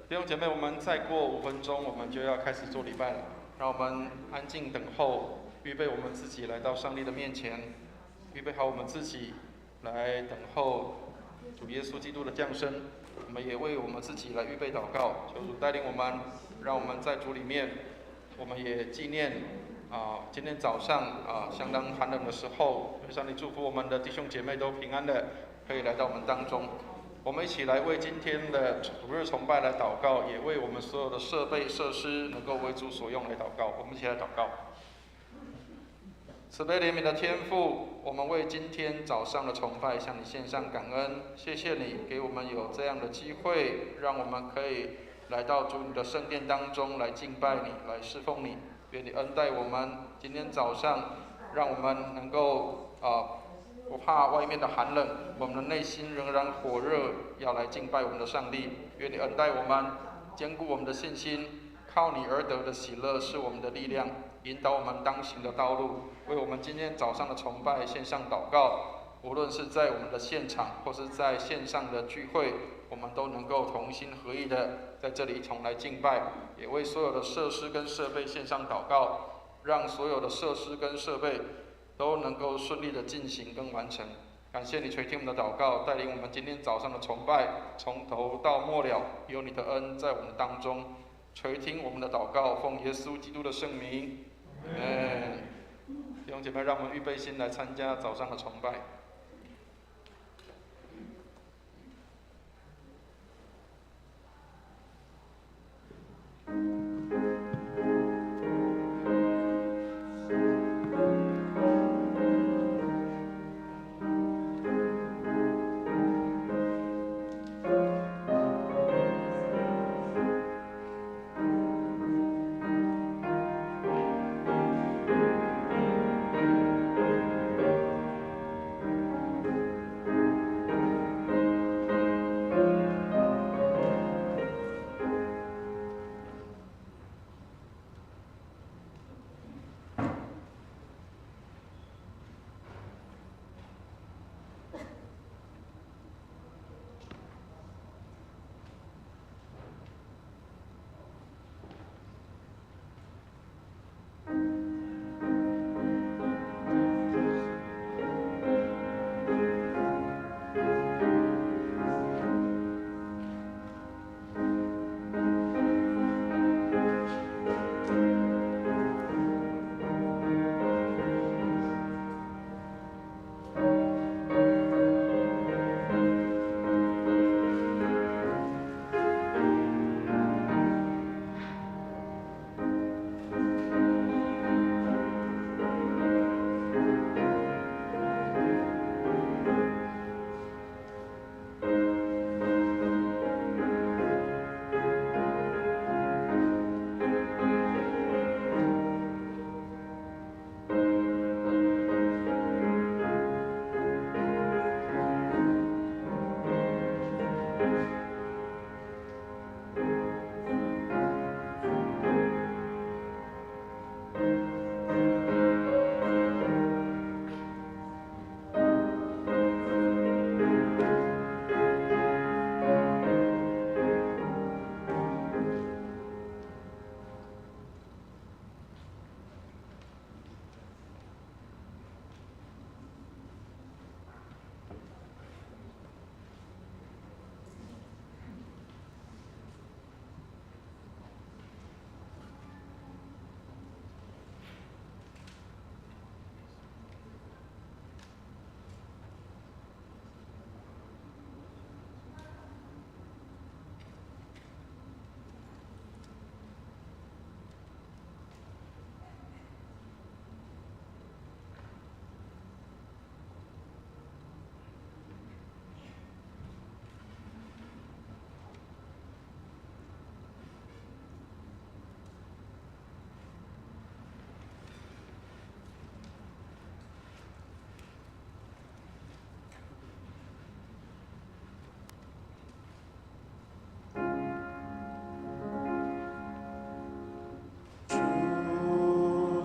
弟兄姐妹，我们再过5分钟，我们就要开始做礼拜了。让我们安静等候，预备我们自己来到上帝的面前，预备好我们自己来等候主耶稣基督的降生。我们也为我们自己来预备祷告，求主带领我们，让我们在主里面，我们也纪念今天早上相当寒冷的时候，愿上帝祝福我们的弟兄姐妹都平安的可以来到我们当中。我们一起来为今天的主日崇拜来祷告，也为我们所有的设备设施能够为主所用来祷告。我们一起来祷告。慈悲怜悯的天父，我们为今天早上的崇拜向你献上感恩，谢谢你给我们有这样的机会，让我们可以来到主你的圣殿当中来敬拜你，来侍奉你。愿你恩待我们，今天早上让我们能够不怕外面的寒冷，我们的内心仍然火热，要来敬拜我们的上帝。愿你恩待我们，坚固我们的信心，靠你而得的喜乐是我们的力量，引导我们当行的道路。为我们今天早上的崇拜献上祷告，无论是在我们的现场或是在线上的聚会，我们都能够同心合意的在这里同来敬拜。也为所有的设施跟设备献上祷告，让所有的设施跟设备都能够顺利的进行跟完成。感谢你垂听我们的祷告，带领我们今天早上的崇拜，从头到末了，有你的恩在我们当中。垂听我们的祷告，奉耶稣基督的圣名，弟兄姐妹，让我们预备心来参加早上的崇拜。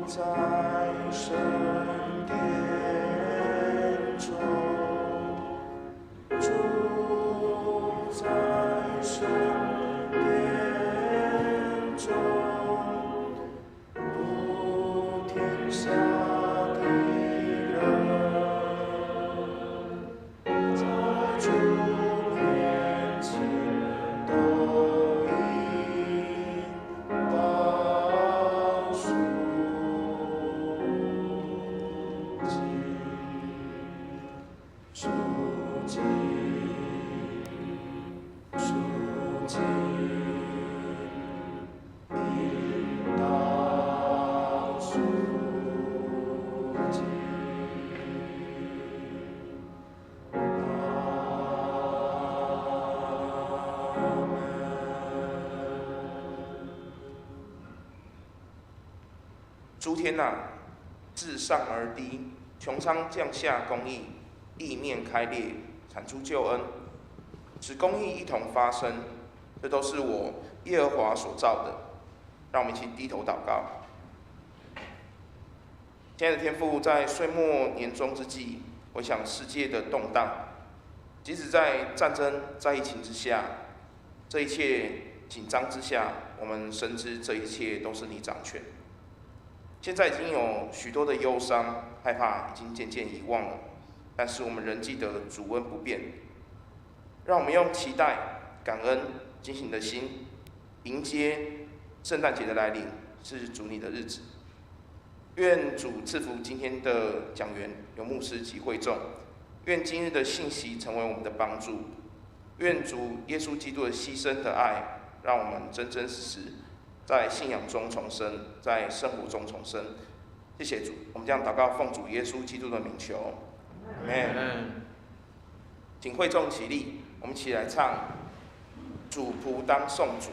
在圣殿诸天呐，自上而低，穹苍降下公义，地面开裂，产出救恩，使公义一同发生。这都是我耶和华所造的。让我们一起低头祷告。亲爱的天父，在岁末年终之际，我想世界的动荡，即使在战争、在疫情之下，这一切紧张之下，我们深知这一切都是你掌权。现在已经有许多的忧伤、害怕，已经渐渐遗忘了，但是我们仍记得主恩不变。让我们用期待、感恩、警醒的心，迎接圣诞节的来临，是主你的日子。愿主赐福今天的讲员有牧师及会众，愿今日的信息成为我们的帮助。愿主耶稣基督的牺牲的爱，让我们真真实实在信仰中重生，在生活中重生。谢谢主，我们将祷告奉主耶稣基督的名求，阿们。请会众起立，我们一起来唱《主仆当颂主》。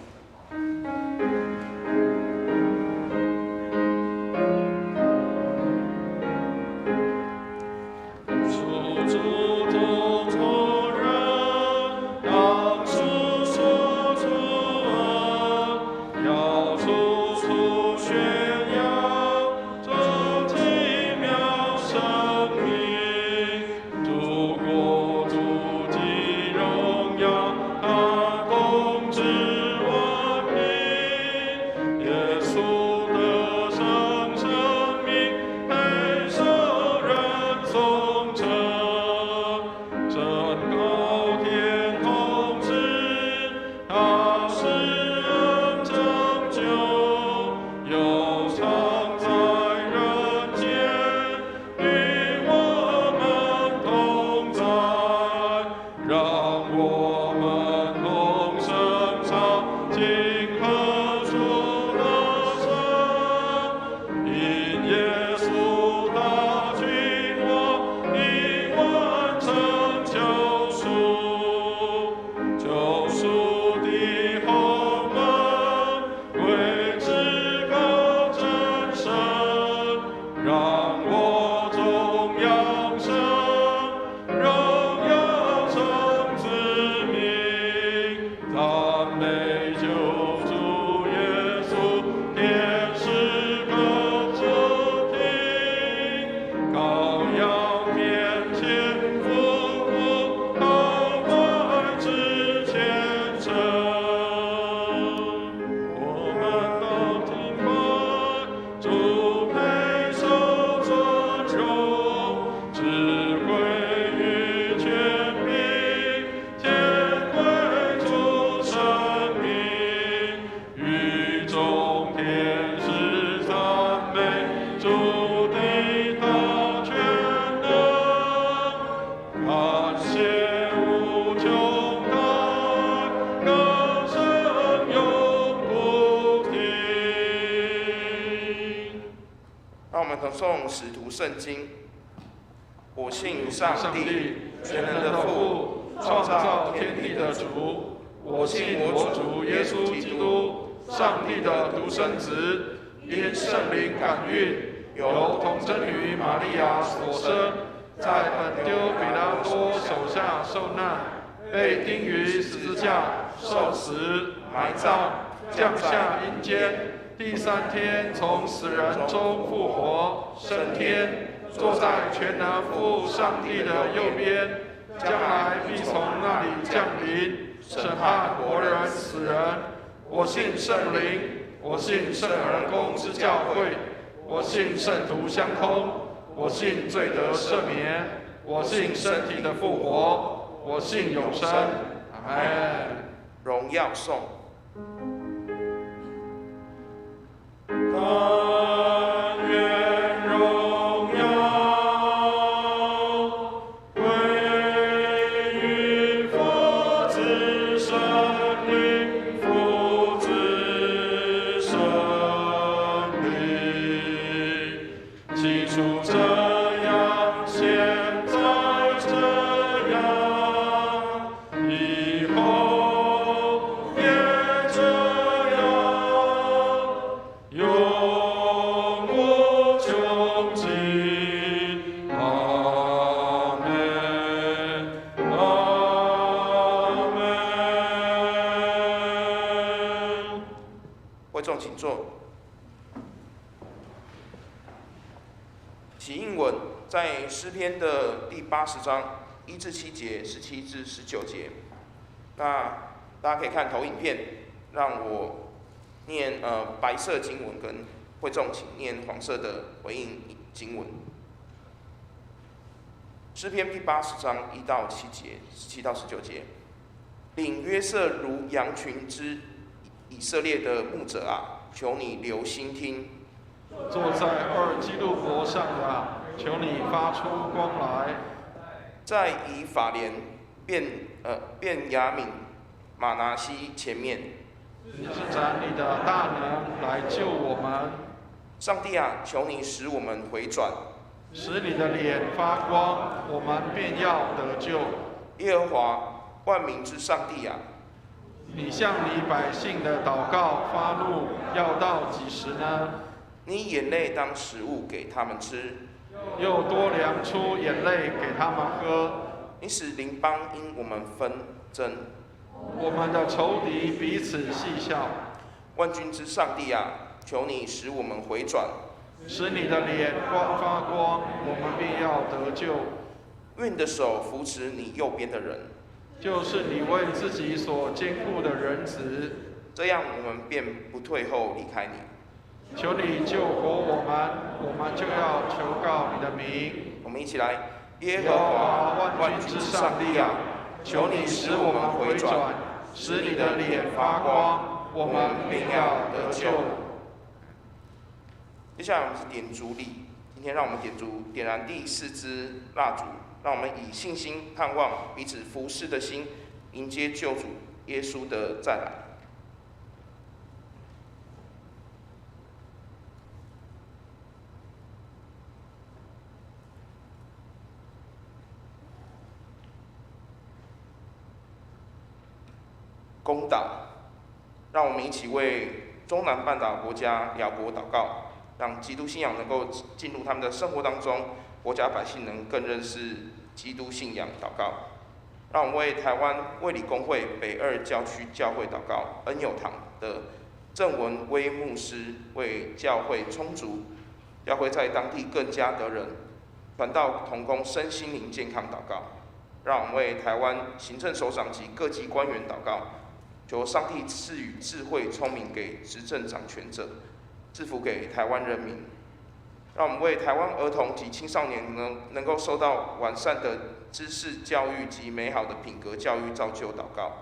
诵使徒圣经。我信上帝，全能的父，创造天地的主。我信我主耶稣基督，上帝的独生子，因圣灵感孕，由童贞女玛利亚所生，在本丢彼拉多手下受难，被钉于十字架，受死，埋葬，降下阴间。第三天从死人中复活，升天，坐在全能父上帝的右边，将来必从那里降临，审判活人死人。我信圣灵，我信圣而公之教会，我信圣徒相通，我信罪得赦免，我信身体的复活，我信永生。阿们。荣耀颂。但愿荣耀归众请坐。起应文在诗篇的第80章1至7节、17至19节。那大家可以看投影片，让我念白色经文，跟会众请念黄色的回应经文。诗篇第80章1到7节、17到19节。领约瑟如羊群之以色列的牧者啊，求你留心听。坐在二基路伯上的啊，求你发出光来。在以法莲、便雅悯、马拿西前面，你是展你的大能来救我们。上帝啊，求你使我们回转，使你的脸发光，我们便要得救。耶和华万民之上帝啊，你向你百姓的祷告发怒，要到几时呢？你眼泪当食物给他们吃，又多量出眼泪给他们喝。你使邻邦因我们纷争，我们的仇敌彼此戏笑。万军之上帝啊，求你使我们回转，使你的脸发光，我们便要得救。愿你的手扶持你右边的人，就是你为自己所坚固的人子，这样我们便不退后离开你。求你救活我们，我们就要求告你的名。我们一起来，耶和华万军之上帝啊，求你使我们回转，使你的脸发光，我们便要得救。接下来我们是点烛礼，今天让我们点燃第4支蜡烛，让我们以信心盼望彼此服侍的心，迎接救主耶稣的再来。公祷，让我们一起为中南半岛国家辽国祷告，让基督信仰能够进入他们的生活当中，国家百姓能更认识基督信仰祷告。让我们为台湾卫理公会北2教区教会祷告，恩友堂的郑文威牧师为教会充足，教会在当地更加得人，传道同工身心灵健康祷告。让我们为台湾行政首长及各级官员祷告，求上帝赐予智慧聪明给执政掌权者，赐福给台湾人民。让我们为台湾儿童及青少年能够受到完善的知识教育及美好的品格教育造就祷告。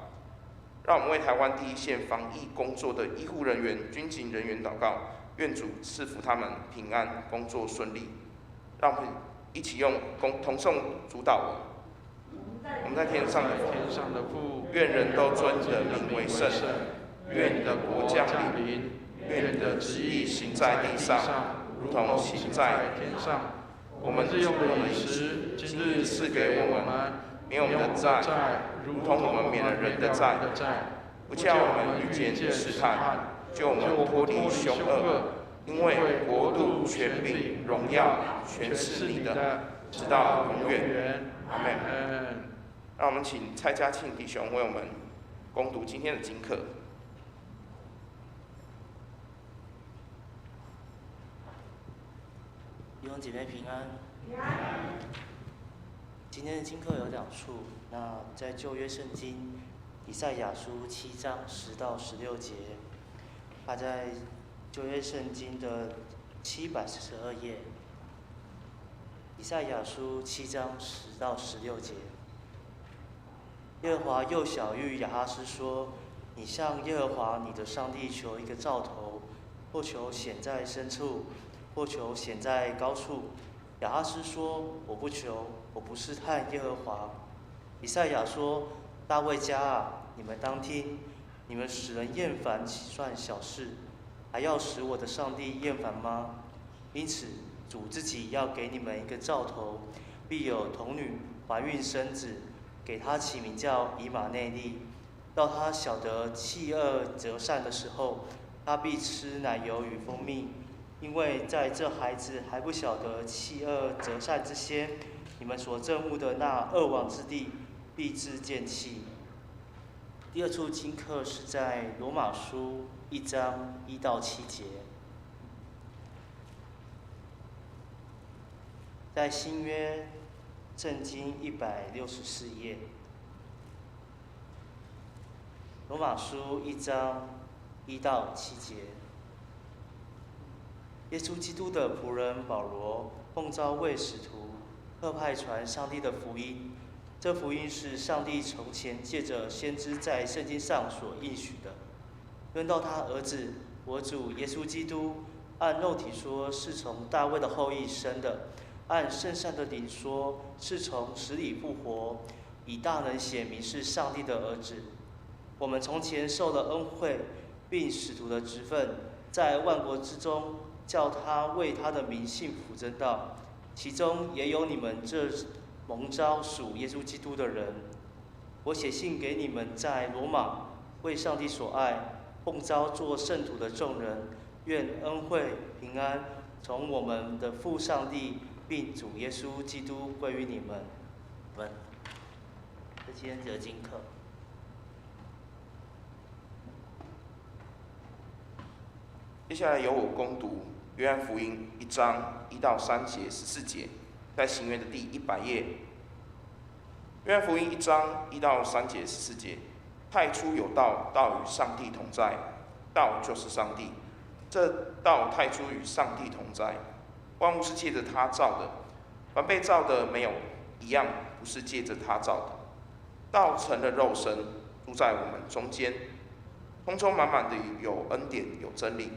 让我们为台湾第一线防疫工作的医护人员、军警人员祷告，愿主赐福他们平安，工作顺利。让我们一起用同诵主祷文。我们在天上的父，愿人都尊你的名为圣。愿你的国降临。愿你的旨意行在地上，如同行在天上。我们日用的饮食，今日赐给我们，免我们的债，如同我们免了人的债。不叫我们遇见试探，救我们脱离凶恶。因为国度、权柄、荣耀，全是你的，直到永远。阿们。让我们请蔡家庆弟兄为我们攻读今天的经课。弟兄姐妹平安。今天的经课有2处，那在旧约圣经以赛亚书7章10到16节，它在旧约圣经的742页。以赛亚书7章10到16节。耶和华又晓谕亚哈斯说：“你向耶和华你的上帝求一个兆头，或求显在深处，或求显在高处。”亚哈斯说：“我不求，我不试探耶和华。”以赛亚说：“大卫家啊，你们当听，你们使人厌烦岂算小事，还要使我的上帝厌烦吗？因此，主自己要给你们一个兆头，必有童女怀孕生子。”给他起名叫以马内利。到他晓得弃恶择善的时候，他必吃奶油与蜂蜜，因为在这孩子还不晓得弃恶择善之先，你们所憎恶的那恶王之地必致见弃。第二处经课是在罗马书1章1到7节，在新约圣经164页。罗马书1章1到7节。耶稣基督的仆人保罗奉召为使徒，特派传上帝的福音。这福音是上帝从前借着先知在圣经上所应许的。论到他儿子我主耶稣基督，按肉体说是从大卫的后裔生的，按圣善的灵说是从死里复活，以大能显明是上帝的儿子。我们从前受了恩惠，并使徒的职分，在万国之中，叫他为他的名幸福真道，其中也有你们这蒙召属耶稣基督的人。我写信给你们在罗马为上帝所爱，奉召做圣徒的众人，愿恩惠平安从我们的父上帝并主耶稣基督归于你们。这今天的经课。接下来由我攻读约翰福音1章1到3节14节，在行约的第100页。约翰福音1章1到3节14节，太初有道，道与上帝同在，道就是上帝。这道太初与上帝同在，万物是借着他造的，凡被造的没有一样不是借着他造的。道成了肉身，住在我们中间，充充满满的有恩典有真理。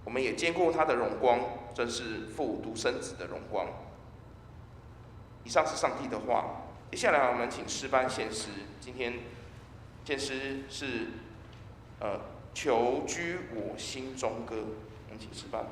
我们也见过他的荣光，正是父独生子的荣光。以上是上帝的话。接下来我们请诗班献诗。今天献诗是求居我心中歌。我们请诗班。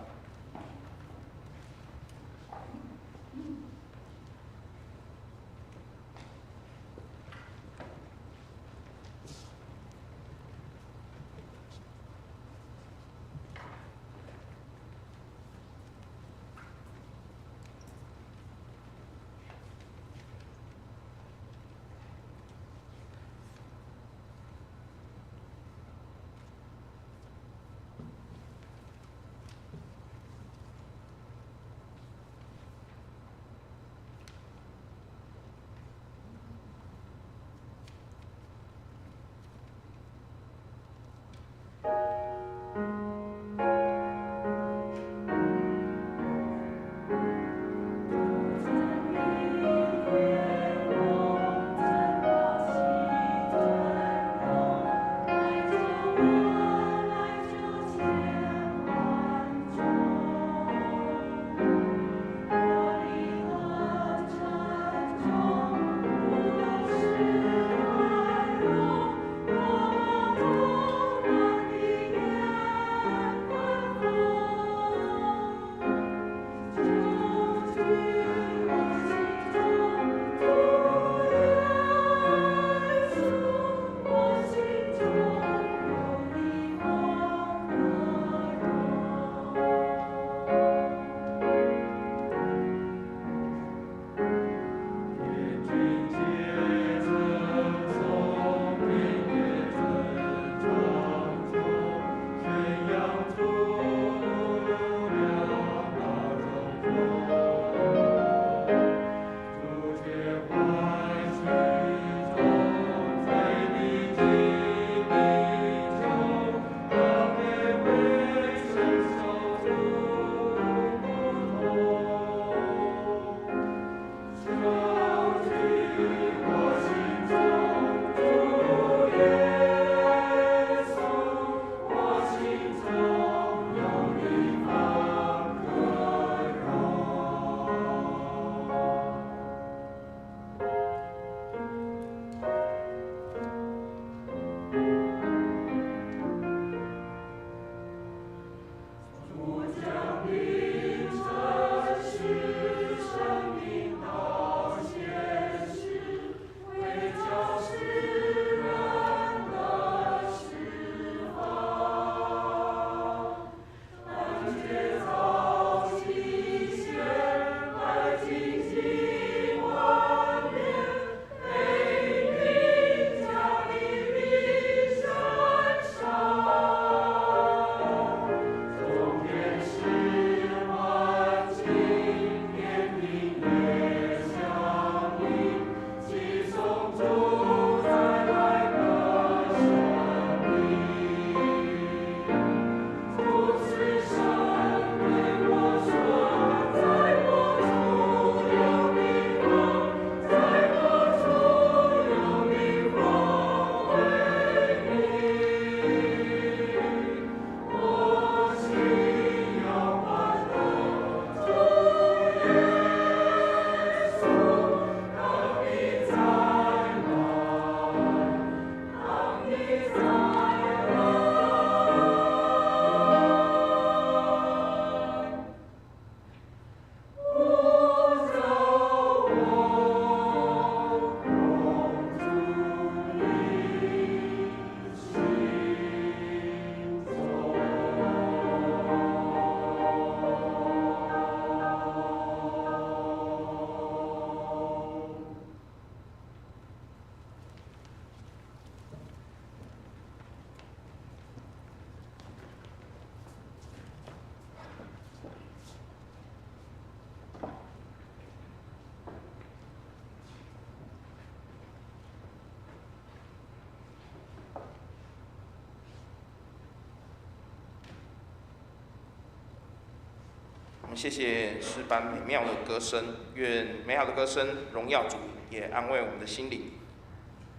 谢谢诗班美妙的歌声，愿美好的歌声荣耀主，也安慰我们的心灵。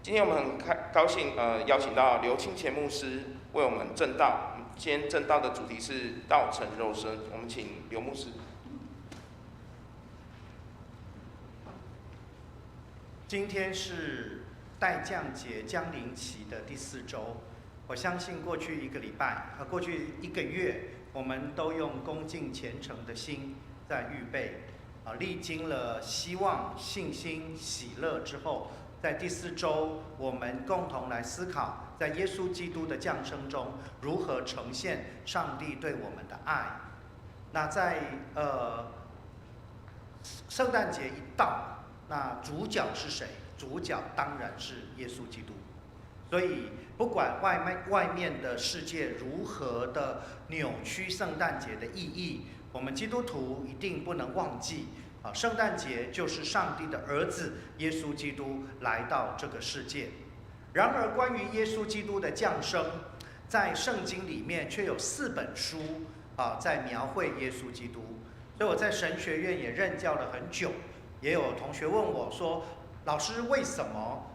今天我们很高兴邀请到刘清乾牧师为我们证道。今天证道的主题是道成肉身，我们请刘牧师。今天是待降节将临期的第4周，我相信过去1个礼拜过去1个月，我们都用恭敬虔诚的心在预备历经了希望、信心、喜乐之后，在第4周，我们共同来思考，在耶稣基督的降生中，如何呈现上帝对我们的爱。那在圣诞节一到，那主角是谁？主角当然是耶稣基督。所以，不管外面的世界如何的扭曲圣诞节的意义，我们基督徒一定不能忘记圣诞节就是上帝的儿子耶稣基督来到这个世界。然而，关于耶稣基督的降生，在圣经里面却有4本书在描绘耶稣基督。所以我在神学院也任教了很久，也有同学问我说：“老师，为什么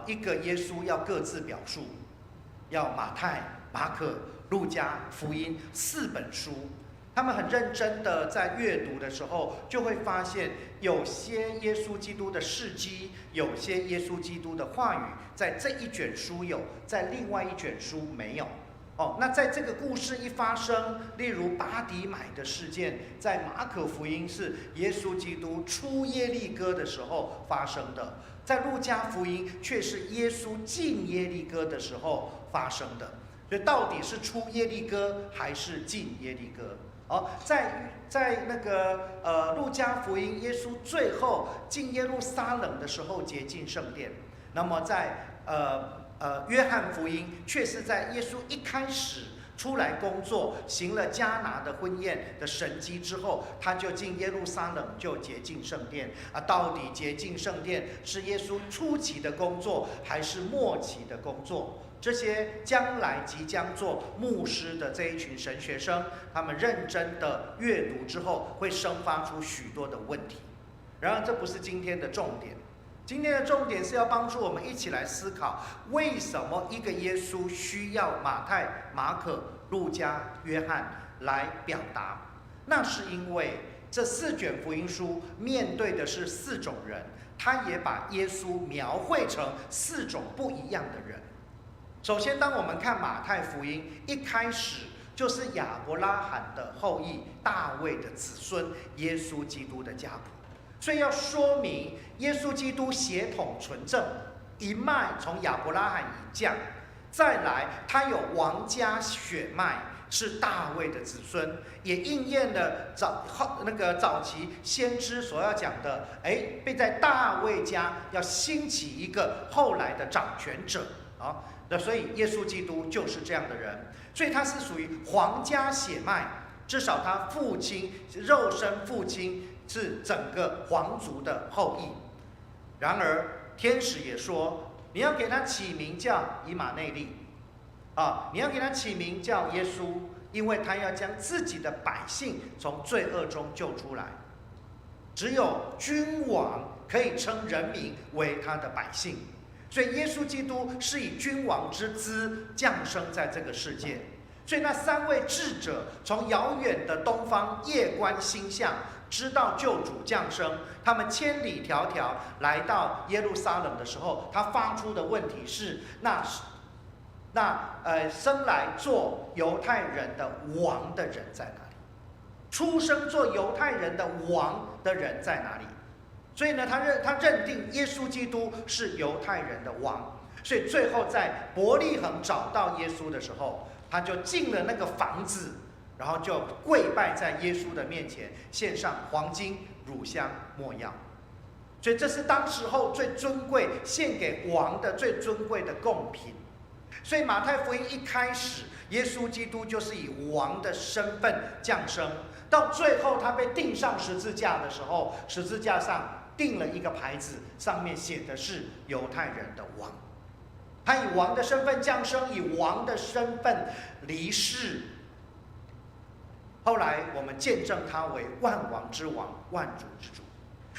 一个耶稣要各自表述？要马太、马可、路加、福音4本书？”他们很认真的在阅读的时候，就会发现有些耶稣基督的事迹，有些耶稣基督的话语，在这一卷书有，在另外一卷书没有。那在这个故事一发生，例如巴底买的事件，在马可福音是耶稣基督出耶利哥的时候发生的，在路加福音却是耶稣进耶利哥的时候发生的。所以到底是出耶利哥还是进耶利哥？在那个路加福音，耶稣最后进耶路撒冷的时候洁净圣殿。那么在约翰福音却是在耶稣一开始出来工作，行了迦拿的婚宴的神迹之后，他就进耶路撒冷，就洁净圣殿。到底洁净圣殿是耶稣初期的工作，还是末期的工作？这些将来即将做牧师的这一群神学生，他们认真的阅读之后，会生发出许多的问题。然而，这不是今天的重点。今天的重点是要帮助我们一起来思考，为什么一个耶稣需要马太、马可、路加、约翰来表达？那是因为这4卷福音书面对的是4种人，他也把耶稣描绘成4种不一样的人。首先，当我们看马太福音，一开始就是亚伯拉罕的后裔，大卫的子孙，耶稣基督的家谱。所以要说明耶稣基督血统纯正，一脉从亚伯拉罕以降，再来他有王家血脉，是大卫的子孙，也应验了早期先知所要讲的，被在大卫家要兴起一个后来的掌权者那所以耶稣基督就是这样的人，所以他是属于皇家血脉，至少他父亲肉身父亲是整个皇族的后裔。然而天使也说，你要给他起名叫以马内利你要给他起名叫耶稣，因为他要将自己的百姓从罪恶中救出来。只有君王可以称人民为他的百姓，所以耶稣基督是以君王之姿降生在这个世界。所以那3位智者从遥远的东方夜观星象，知道救主降生，他们千里迢迢来到耶路撒冷的时候，他发出的问题是：生来做犹太人的王的人在哪里？出生做犹太人的王的人在哪里？所以呢，他认定耶稣基督是犹太人的王，所以最后在伯利恒找到耶稣的时候，他就进了那个房子，然后就跪拜在耶稣的面前，献上黄金、乳香、没药。所以这是当时候最尊贵，献给王的最尊贵的贡品。所以马太福音一开始，耶稣基督就是以王的身份降生，到最后他被钉上十字架的时候，十字架上钉了一个牌子，上面写的是犹太人的王。他以王的身份降生，以王的身份离世。后来我们见证他为万王之王、万主之主。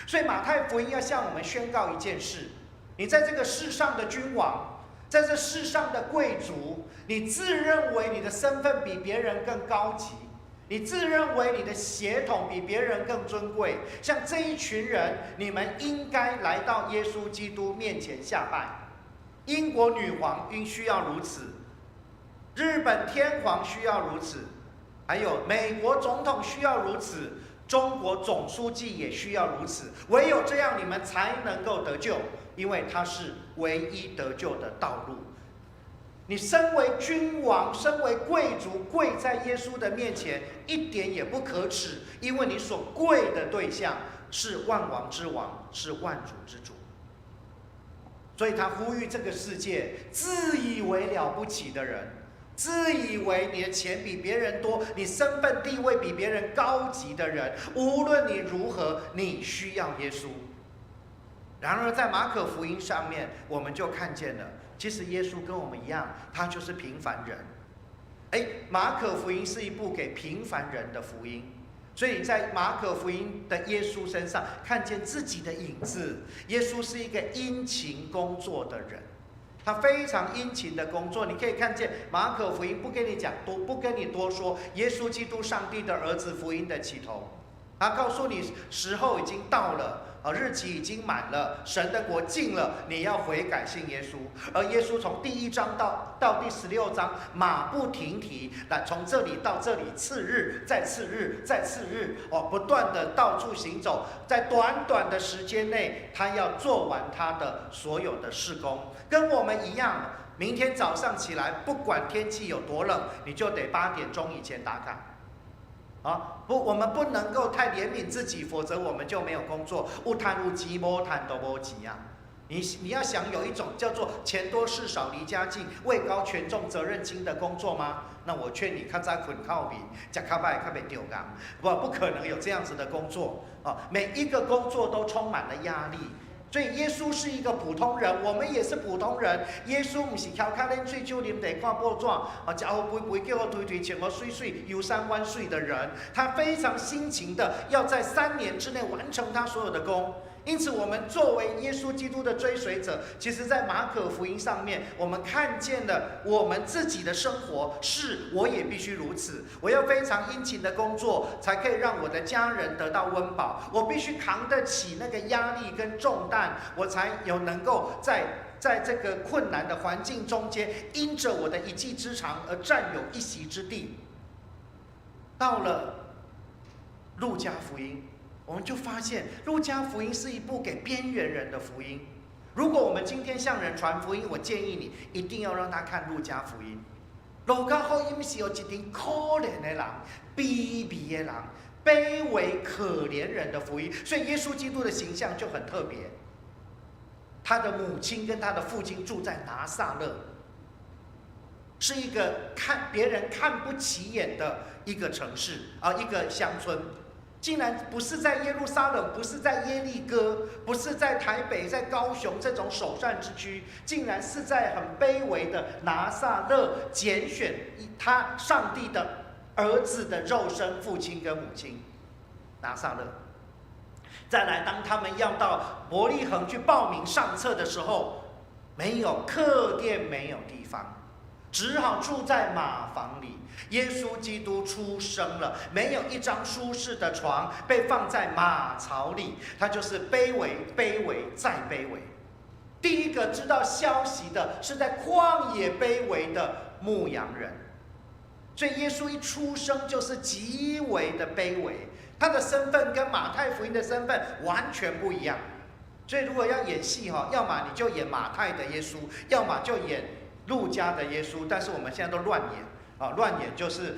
所以马太福音要向我们宣告一件事：你在这个世上的君王，在这世上的贵族，你自认为你的身份比别人更高级，你自认为你的血统比别人更尊贵，像这一群人，你们应该来到耶稣基督面前下拜。英国女皇应需要如此，日本天皇需要如此，还有美国总统需要如此，中国总书记也需要如此。唯有这样，你们才能够得救，因为它是唯一得救的道路。你身为君王，身为贵族，跪在耶稣的面前，一点也不可耻，因为你所跪的对象是万王之王，是万主之主。所以他呼吁这个世界，自以为了不起的人，自以为你的钱比别人多，你身份地位比别人高级的人，无论你如何，你需要耶稣。然而在马可福音上面，我们就看见了，其实耶稣跟我们一样，他就是平凡人。马可福音是一部给平凡人的福音，所以在马可福音的耶稣身上看见自己的影子。耶稣是一个殷勤工作的人，他非常殷勤的工作。你可以看见马可福音不跟你多说耶稣基督上帝的儿子福音的起头，他告诉你时候已经到了，日期已经满了，神的国近了，你要悔改信耶稣。而耶稣从第1章到第16章马不停蹄，从这里到这里，次日再次日再次日，不断的到处行走，在短短的时间内，他要做完他的所有的事工。跟我们一样，明天早上起来，不管天气有多冷，你就得8点钟以前打卡。我们不能够太怜悯自己，否则我们就没有工作。有赚有钱，没赚都没钱啊！你要想有一种叫做钱多事少离家近，位高权重责任轻的工作吗？那我劝你，较早困靠面，吃较歹较袂丢工。不可能有这样子的工作啊！每一个工作都充满了压力。所以耶稣是一个普通人，我们也是普通人。耶稣不是翘脚啉水酒啉茶看报纸，吃好杯杯叫我推穿我水水游山玩水的人，他非常辛勤的要在3年之内完成他所有的工。因此，我们作为耶稣基督的追随者，其实在马可福音上面，我们看见了我们自己的生活，我也必须如此。我要非常殷勤的工作，才可以让我的家人得到温饱。我必须扛得起那个压力跟重担，我才有能够在这个困难的环境中间，因着我的一技之长而占有一席之地。到了路加福音，我们就发现路加福音是一部给边缘人的福音。如果我们今天向人传福音，我建议你一定要让他看路加福音。路加福音是有一群可怜的人、卑微的人、卑微可怜人的福音，所以耶稣基督的形象就很特别。他的母亲跟他的父亲住在拿撒勒，是一个别人看不起眼的一个城市一个乡村。竟然不是在耶路撒冷，不是在耶利哥，不是在台北、在高雄这种首善之区，竟然是在很卑微的拿撒勒拣选他上帝的儿子的肉身父亲跟母亲。拿撒勒。再来，当他们要到伯利恒去报名上册的时候，没有客店，没有地方，只好住在马房里。耶稣基督出生了，没有一张舒适的床，被放在马槽里。他就是卑微，卑微再卑微。第一个知道消息的是在旷野卑微的牧羊人。所以耶稣一出生就是极为的卑微，他的身份跟马太福音的身份完全不一样。所以如果要演戏要么你就演马太的耶稣，要么就演路加的耶稣。但是我们现在都乱演乱演，就是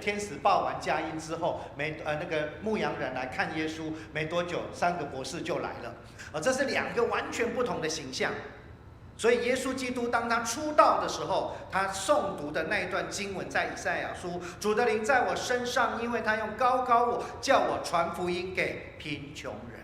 天使报完佳音之后，那个牧羊人来看耶稣，没多久3个博士就来了这是2个完全不同的形象。所以耶稣基督当他出道的时候，他诵读的那一段经文在以赛亚书：主的灵在我身上，因为他用膏我，叫我传福音给贫穷人。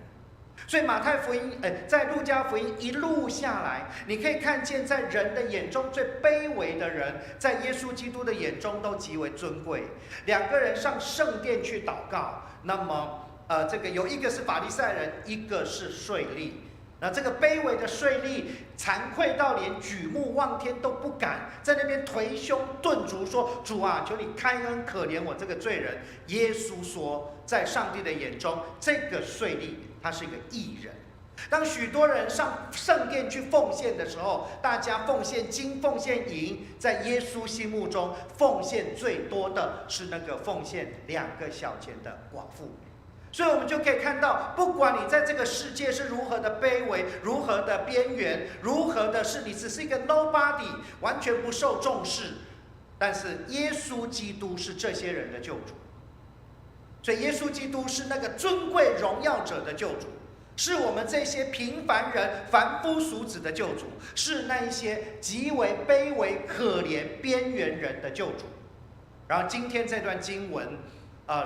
所以马太福音，在路加福音一路下来，你可以看见，在人的眼中最卑微的人，在耶稣基督的眼中都极为尊贵。2个人上圣殿去祷告，那么这个有一个是法利赛人，一个是税吏。那这个卑微的税吏惭愧到连举目望天都不敢，在那边捶胸顿足说：“主啊，求你开恩可怜我这个罪人。”耶稣说，在上帝的眼中，这个税吏他是一个义人。当许多人上圣殿去奉献的时候，大家奉献金、奉献银，在耶稣心目中，奉献最多的是那个奉献2个小钱的寡妇。所以我们就可以看到，不管你在这个世界是如何的卑微，如何的边缘，如何的是你只是一个 nobody， 完全不受重视，但是耶稣基督是这些人的救主。所以耶稣基督是那个尊贵荣耀者的救主，是我们这些平凡人、凡夫俗子的救主，是那一些极为卑微、可怜、边缘人的救主。然后今天这段经文，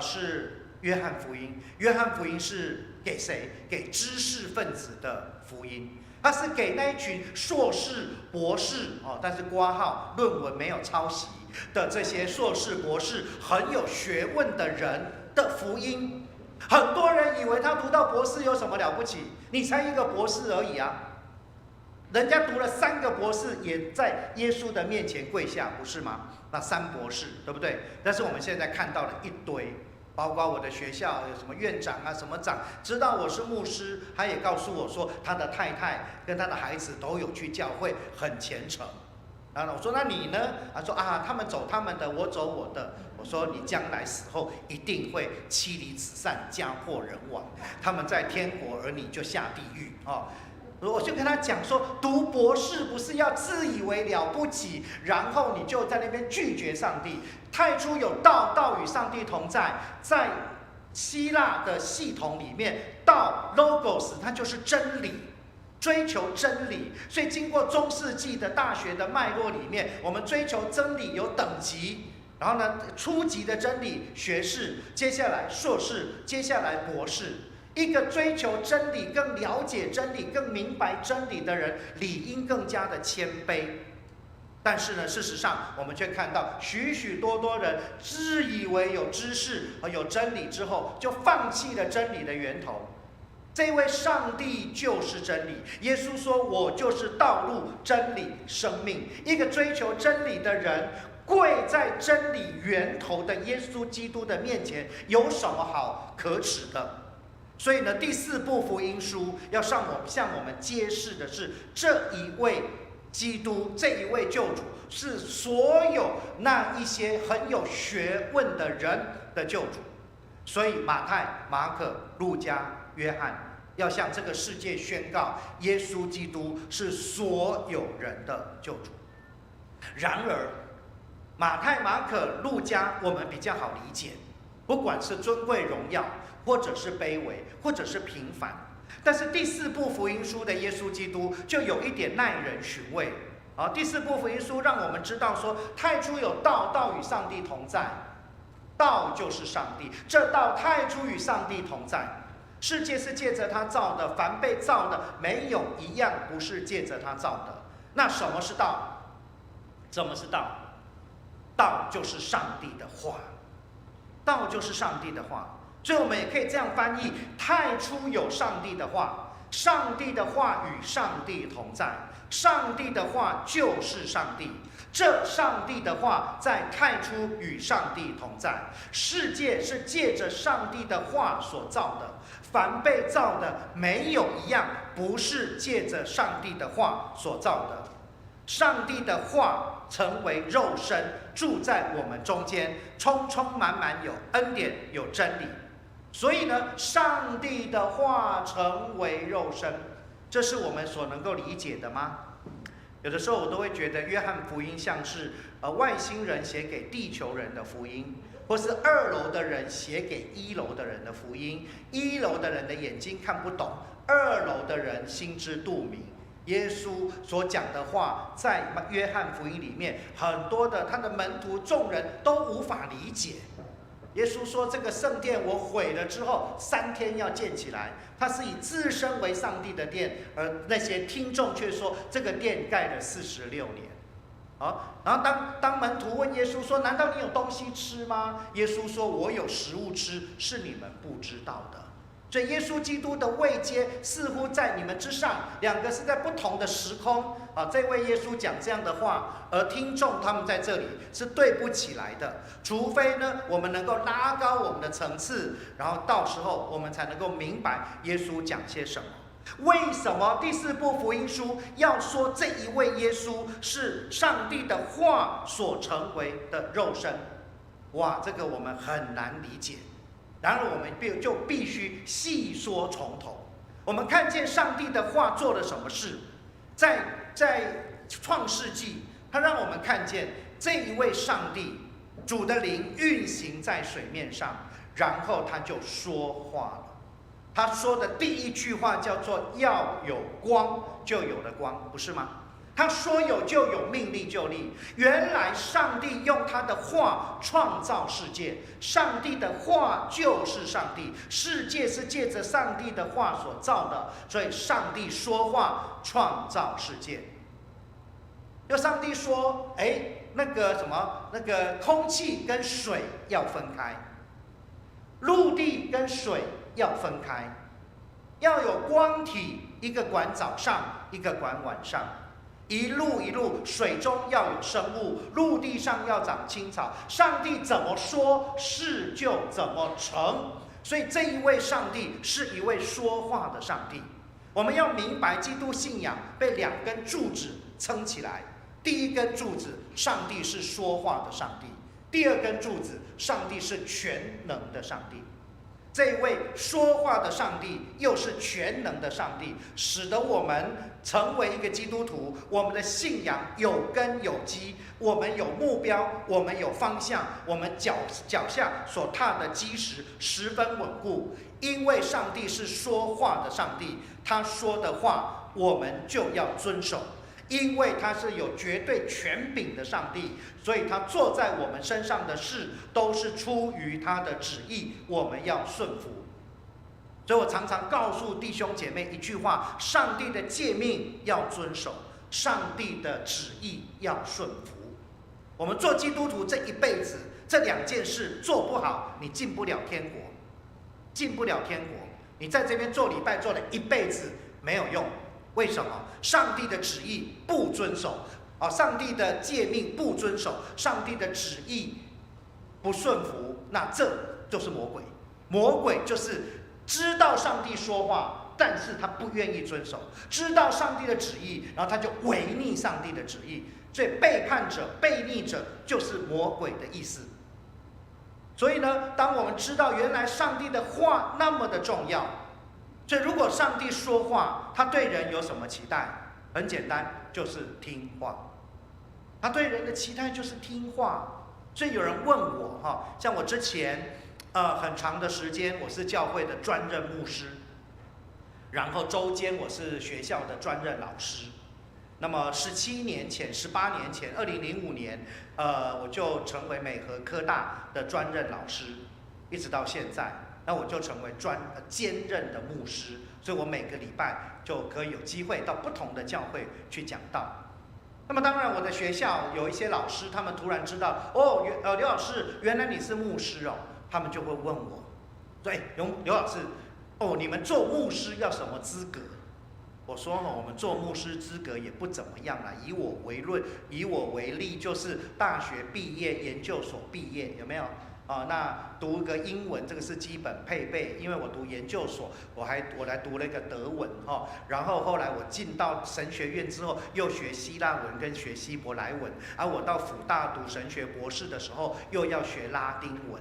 是约翰福音。约翰福音是给谁？给知识分子的福音。他是给那一群硕士、博士但是括号论文没有抄袭的这些硕士、博士很有学问的人的福音。很多人以为他读到博士有什么了不起？你才一个博士而已啊！人家读了3个博士，也在耶稣的面前跪下，不是吗？那3博士，对不对？但是我们现在看到了一堆。包括我的学校有什么院长啊，什么长，知道我是牧师，他也告诉我说，他的太太跟他的孩子都有去教会，很虔诚。然后我说，那你呢？他说他们走他们的，我走我的。我说，你将来死后一定会妻离子散，家破人亡，他们在天国，而你就下地狱我就跟他讲说，读博士不是要自以为了不起，然后你就在那边拒绝上帝。太初有道，道与上帝同在。在希腊的系统里面，道 logos 它就是真理，追求真理。所以经过中世纪的大学的脉络里面，我们追求真理有等级。然后呢，初级的真理学士，接下来硕士，接下来博士。一个追求真理、更了解真理、更明白真理的人，理应更加的谦卑。但是呢，事实上我们却看到许许多多人自以为有知识和有真理之后，就放弃了真理的源头。这位上帝就是真理。耶稣说：“我就是道路、真理、生命。”一个追求真理的人，跪在真理源头的耶稣基督的面前，有什么好可耻的？所以呢，第4部福音书要向我们揭示的是，这一位基督，这一位救主，是所有那一些很有学问的人的救主。所以马太、马可、路加、约翰要向这个世界宣告，耶稣基督是所有人的救主。然而，马太、马可、路加我们比较好理解，不管是尊贵荣耀，或者是卑微，或者是平凡。但是第4部福音书的耶稣基督就有一点耐人寻味。第4部福音书让我们知道说，太初有道，道与上帝同在，道就是上帝，这道太初与上帝同在。世界是借着他造的，凡被造的没有一样不是借着他造的。那什么是道？什么是道？道就是上帝的话，道就是上帝的话。所以我们也可以这样翻译：太初有上帝的话，上帝的话与上帝同在，上帝的话就是上帝。这上帝的话在太初与上帝同在。世界是借着上帝的话所造的，凡被造的没有一样不是借着上帝的话所造的。上帝的话成为肉身，住在我们中间，充充满满有恩典，有真理。所以呢，上帝的话成为肉身，这是我们所能够理解的吗？有的时候我都会觉得约翰福音像是外星人写给地球人的福音，或是2楼的人写给1楼的人的福音。1楼的人的眼睛看不懂，2楼的人心知肚明。耶稣所讲的话在约翰福音里面，很多的他的门徒众人都无法理解。耶稣说这个圣殿我毁了之后，3天要建起来。他是以自身为上帝的殿，而那些听众却说这个殿盖了46年。好，然后当门徒问耶稣说：“难道你有东西吃吗？”耶稣说：“我有食物吃，是你们不知道的。”所以耶稣基督的位阶似乎在你们之上，两个是在不同的时空。这位耶稣讲这样的话，而听众他们在这里是对不起来的。除非呢，我们能够拉高我们的层次，然后到时候我们才能够明白耶稣讲些什么。为什么第4部福音书要说这一位耶稣是上帝的话所成为的肉身？哇，这个我们很难理解。然而我们就必须细说从头。我们看见上帝的话做了什么事，在创世纪，他让我们看见这一位上帝主的灵运行在水面上，然后他就说话了。他说的第一句话叫做“要有光”，就有了光，不是吗？他说有就有，命立就立。原来上帝用他的话创造世界，上帝的话就是上帝，世界是借着上帝的话所造的，所以上帝说话创造世界。就上帝说，那个空气跟水要分开，陆地跟水要分开，要有光体，一个管早上，一个管晚上。一路一路，水中要有生物，陆地上要长青草。上帝怎么说，事就怎么成。所以这一位上帝是一位说话的上帝。我们要明白，基督信仰被2根柱子撑起来。第一根柱子，上帝是说话的上帝；第2根柱子，上帝是全能的上帝。这位说话的上帝又是全能的上帝，使得我们成为一个基督徒，我们的信仰有根有基，我们有目标，我们有方向，我们脚下所踏的基石十分稳固。因为上帝是说话的上帝，他说的话我们就要遵守。因为他是有绝对权柄的上帝，所以他做在我们身上的事都是出于他的旨意，我们要顺服。所以我常常告诉弟兄姐妹一句话：上帝的诫命要遵守，上帝的旨意要顺服。我们做基督徒这一辈子，这2件事做不好，你进不了天国，进不了天国。你在这边做礼拜做了一辈子没有用。为什么？上帝的旨意不遵守，上帝的诫命不遵守，上帝的旨意不顺服，那这就是魔鬼。魔鬼就是知道上帝说话，但是他不愿意遵守；知道上帝的旨意，然后他就违逆上帝的旨意。所以背叛者、悖逆者就是魔鬼的意思。所以呢，当我们知道原来上帝的话那么的重要，所以如果上帝说话，他对人有什么期待？很简单，就是听话。他对人的期待就是听话。所以有人问我像我之前很长的时间我是教会的专任牧师，然后周间我是学校的专任老师。那么18年前2005年我就成为美和科大的专任老师，一直到现在。那我就成为兼任的牧师，所以我每个礼拜就可以有机会到不同的教会去讲道。那么当然我的学校有一些老师，他们突然知道刘老师原来你是牧师他们就会问我，对，刘老师你们做牧师要什么资格？我说我们做牧师资格也不怎么样啦，以我为例，就是大学毕业、研究所毕业，有没有？那读个英文，这个是基本配备。因为我读研究所，我来读了一个德文然后后来我进到神学院之后，又学希腊文跟学希伯来文。而我到辅大读神学博士的时候，又要学拉丁文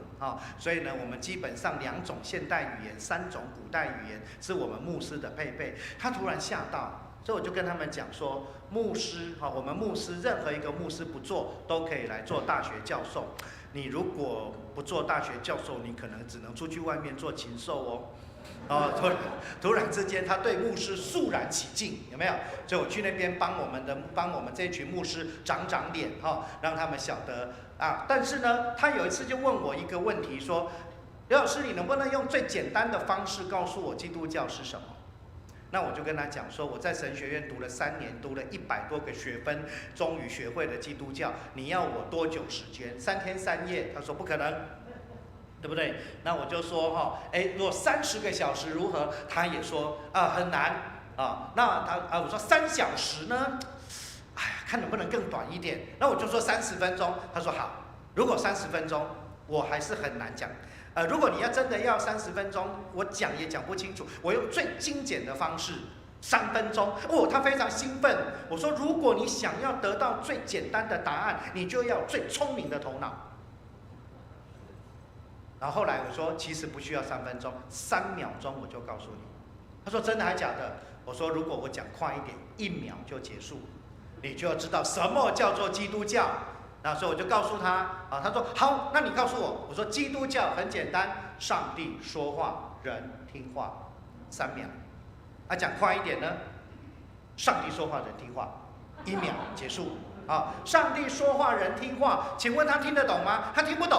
所以呢，我们基本上2种现代语言、3种古代语言是我们牧师的配备。他突然吓到。所以我就跟他们讲说，牧师我们牧师任何一个牧师不做，都可以来做大学教授。你如果不做大学教授，你可能只能出去外面做禽兽突然之间，他对牧师肃然起敬，有没有？所以我去那边帮我们这群牧师长脸让他们晓得啊。但是呢，他有一次就问我一个问题，说：“刘老师，你能不能用最简单的方式告诉我基督教是什么？”那我就跟他讲说，我在神学院读了3年，读了100多个学分，终于学会了基督教。你要我多久时间？3天3夜？他说不可能。对不对？那我就说如果30个小时如何？他也说很难啊。那我说3小时呢？哎呀，看能不能更短一点。那我就说30分钟。他说好。如果30分钟，我还是很难讲。如果你要真的要30分钟，我讲也讲不清楚。我用最精简的方式，3分钟。他非常兴奋。我说，如果你想要得到最简单的答案，你就要最聪明的头脑。然后后来我说，其实不需要3分钟，3秒钟我就告诉你。他说真的还假的？我说如果我讲快一点，1秒就结束，你就要知道什么叫做基督教。那所以我就告诉他他说好，那你告诉我。我说基督教很简单，上帝说话，人听话，3秒。讲快一点呢，上帝说话，人听话，1秒结束。上帝说话，人听话，请问他听得懂吗？他听不懂。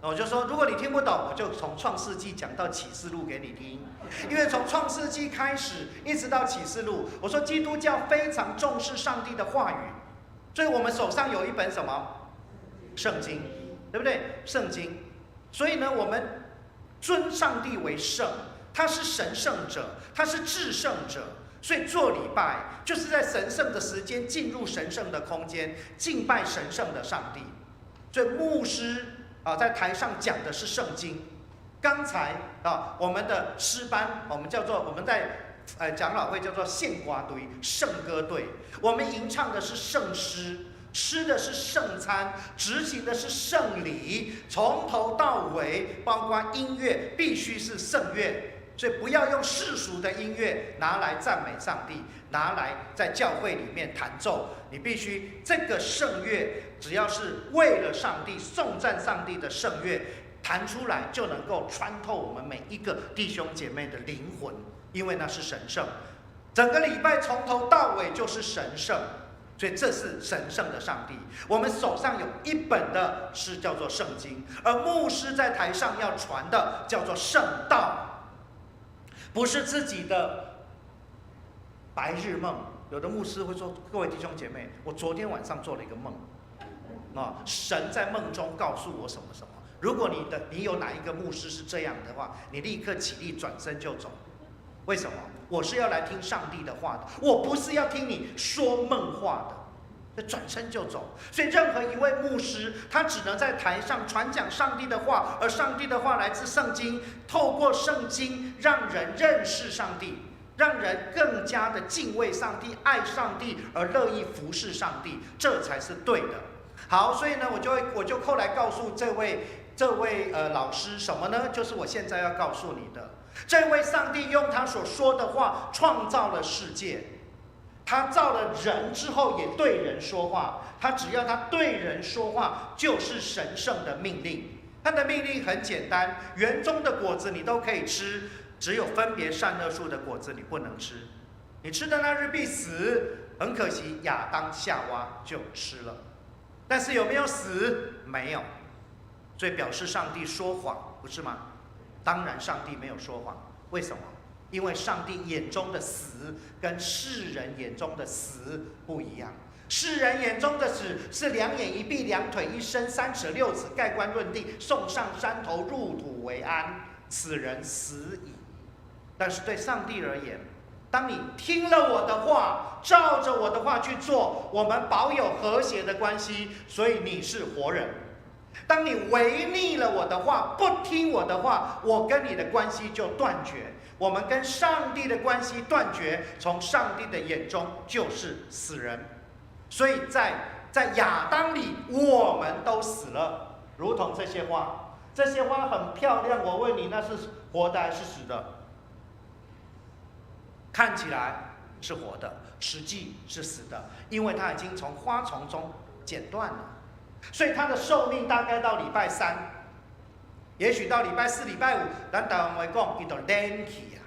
我就说，如果你听不懂，我就从创世纪讲到启示录给你听，因为从创世纪开始一直到启示录，我说基督教非常重视上帝的话语，所以我们手上有一本什么？圣经，对不对？圣经。所以呢，我们尊上帝为圣，他是神圣者，他是至圣者，所以做礼拜就是在神圣的时间进入神圣的空间，敬拜神圣的上帝。所以牧师在台上讲的是圣经。刚才我们的诗班，我们在长老会叫做献歌队、圣歌队，我们吟唱的是圣诗，吃的是圣餐，执行的是圣礼，从头到尾，包括音乐必须是圣乐。所以不要用世俗的音乐拿来赞美上帝，拿来在教会里面弹奏。你必须这个圣乐，只要是为了上帝颂赞上帝的圣乐，弹出来就能够穿透我们每一个弟兄姐妹的灵魂，因为那是神圣。整个礼拜从头到尾就是神圣，所以这是神圣的上帝。我们手上有一本的是叫做圣经，而牧师在台上要传的叫做圣道。不是自己的白日梦。有的牧师会说：“各位弟兄姐妹，我昨天晚上做了一个梦，神在梦中告诉我什么什么。”如果你有哪一个牧师是这样的话，你立刻起立转身就走。为什么？我是要来听上帝的话的，我不是要听你说梦话的。转身就走。所以任何一位牧师，他只能在台上传讲上帝的话，而上帝的话来自圣经，透过圣经让人认识上帝，让人更加的敬畏上帝、爱上帝，而乐意服侍上帝，这才是对的。好，所以呢，我就后来告诉这位老师什么呢？就是我现在要告诉你的，这位上帝用他所说的话创造了世界。他造了人之后也对人说话，他只要他对人说话，就是神圣的命令。他的命令很简单，园中的果子你都可以吃，只有分别善恶树的果子你不能吃，你吃的那日必死。很可惜，亚当夏娃就吃了，但是有没有死？没有，所以表示上帝说谎，不是吗？当然上帝没有说谎，为什么？因为上帝眼中的死跟世人眼中的死不一样。世人眼中的死是两眼一闭，两腿一伸，三尺六尺，盖棺论定，送上山头，入土为安，此人死矣。但是对上帝而言，当你听了我的话，照着我的话去做，我们保有和谐的关系，所以你是活人。当你违逆了我的话，不听我的话，我跟你的关系就断绝，我们跟上帝的关系断绝，从上帝的眼中就是死人。所以在亚当里，我们都死了，如同这些花。这些花很漂亮，我问你，那是活的还是死的？看起来是活的，实际是死的，因为它已经从花丛中剪断了。所以它的寿命大概到礼拜3，也许到礼拜4、礼拜5，咱台湾话讲，伊就冷去啊。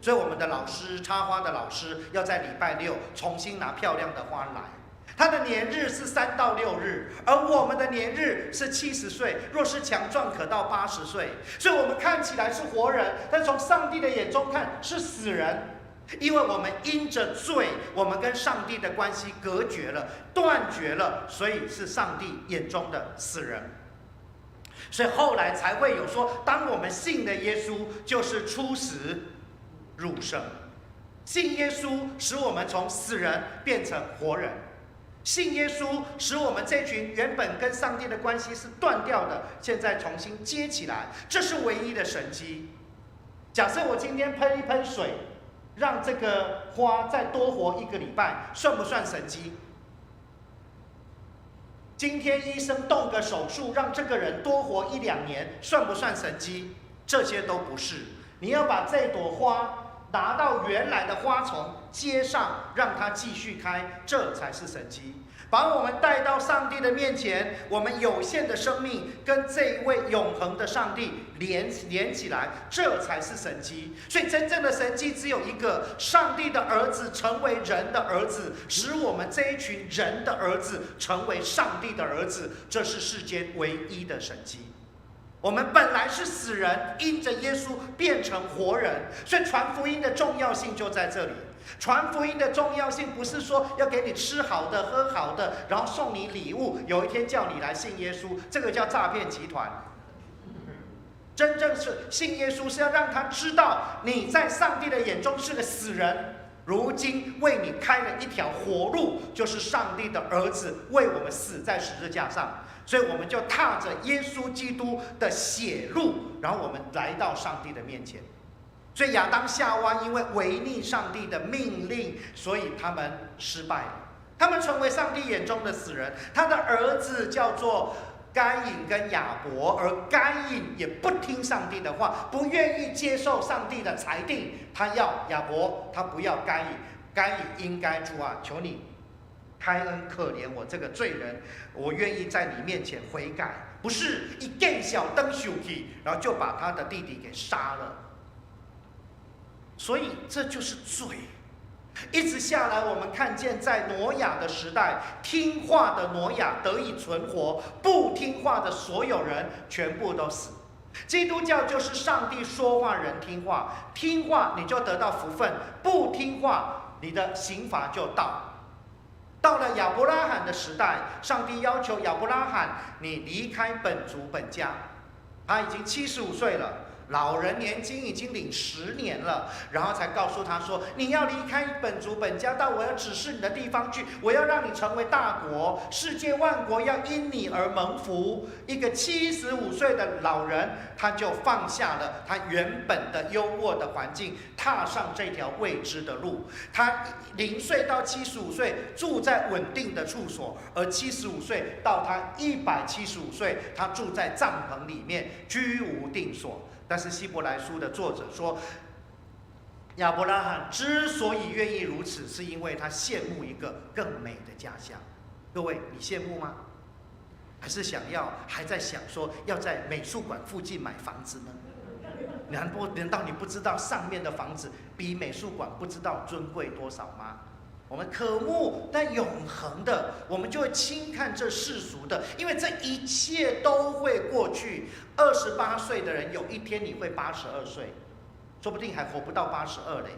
所以我们的老师，插花的老师，要在礼拜6重新拿漂亮的花来。他的年日是3到6日，而我们的年日是70岁，若是强壮可到80岁。所以我们看起来是活人，但从上帝的眼中看是死人。因为我们因着罪，我们跟上帝的关系隔绝了、断绝了，所以是上帝眼中的死人。所以后来才会有说，当我们信的耶稣，就是出死入生。信耶稣使我们从死人变成活人，信耶稣使我们这群原本跟上帝的关系是断掉的，现在重新接起来，这是唯一的神迹。假设我今天喷一喷水，让这个花再多活1个礼拜，算不算神迹？今天医生动个手术，让这个人多活1、2年，算不算神迹？这些都不是。你要把这朵花拿到原来的花丛接上，让它继续开，这才是神迹。把我们带到上帝的面前，我们有限的生命跟这一位永恒的上帝连起来，这才是神迹。所以真正的神迹只有一个：上帝的儿子成为人的儿子，使我们这一群人的儿子成为上帝的儿子，这是世间唯一的神迹。我们本来是死人，因着耶稣变成活人，所以传福音的重要性就在这里。传福音的重要性不是说要给你吃好的、喝好的，然后送你礼物，有一天叫你来信耶稣，这个叫诈骗集团。真正是信耶稣，是要让他知道你在上帝的眼中是个死人，如今为你开了一条活路，就是上帝的儿子为我们死在十字架上。所以我们就踏着耶稣基督的血路，然后我们来到上帝的面前。所以亚当夏娃因为违逆上帝的命令，所以他们失败了，他们成为上帝眼中的死人。他的儿子叫做该隐跟亚伯，而该隐也不听上帝的话，不愿意接受上帝的裁定，他要亚伯，他不要该隐。该隐应该主啊，求你开恩可怜我这个罪人，我愿意在你面前悔改。不是一见小灯手起，然后就把他的弟弟给杀了。所以这就是罪。一直下来，我们看见在挪亚的时代，听话的挪亚得以存活，不听话的所有人全部都死。基督教就是上帝说话人听话，听话你就得到福分，不听话你的刑罚就到。到了亚伯拉罕的时代，上帝要求亚伯拉罕你离开本族本家，他已经75岁了。老人年金已经领10年了，然后才告诉他说：“你要离开本族本家，到我要指示你的地方去，我要让你成为大国，世界万国要因你而蒙福。”一个75岁的老人，他就放下了他原本的优渥的环境，踏上这条未知的路。他0岁到75岁住在稳定的处所，而75岁到他175岁，他住在帐篷里面，居无定所。但是希伯来书的作者说，亚伯拉罕之所以愿意如此，是因为他羡慕一个更美的家乡。各位，你羡慕吗？还是还在想说要在美术馆附近买房子呢？难道你不知道上面的房子比美术馆不知道尊贵多少吗？我们渴慕那永恒的，我们就会轻看这世俗的，因为这一切都会过去。28岁的人，有一天你会82岁，说不定还活不到82嘞，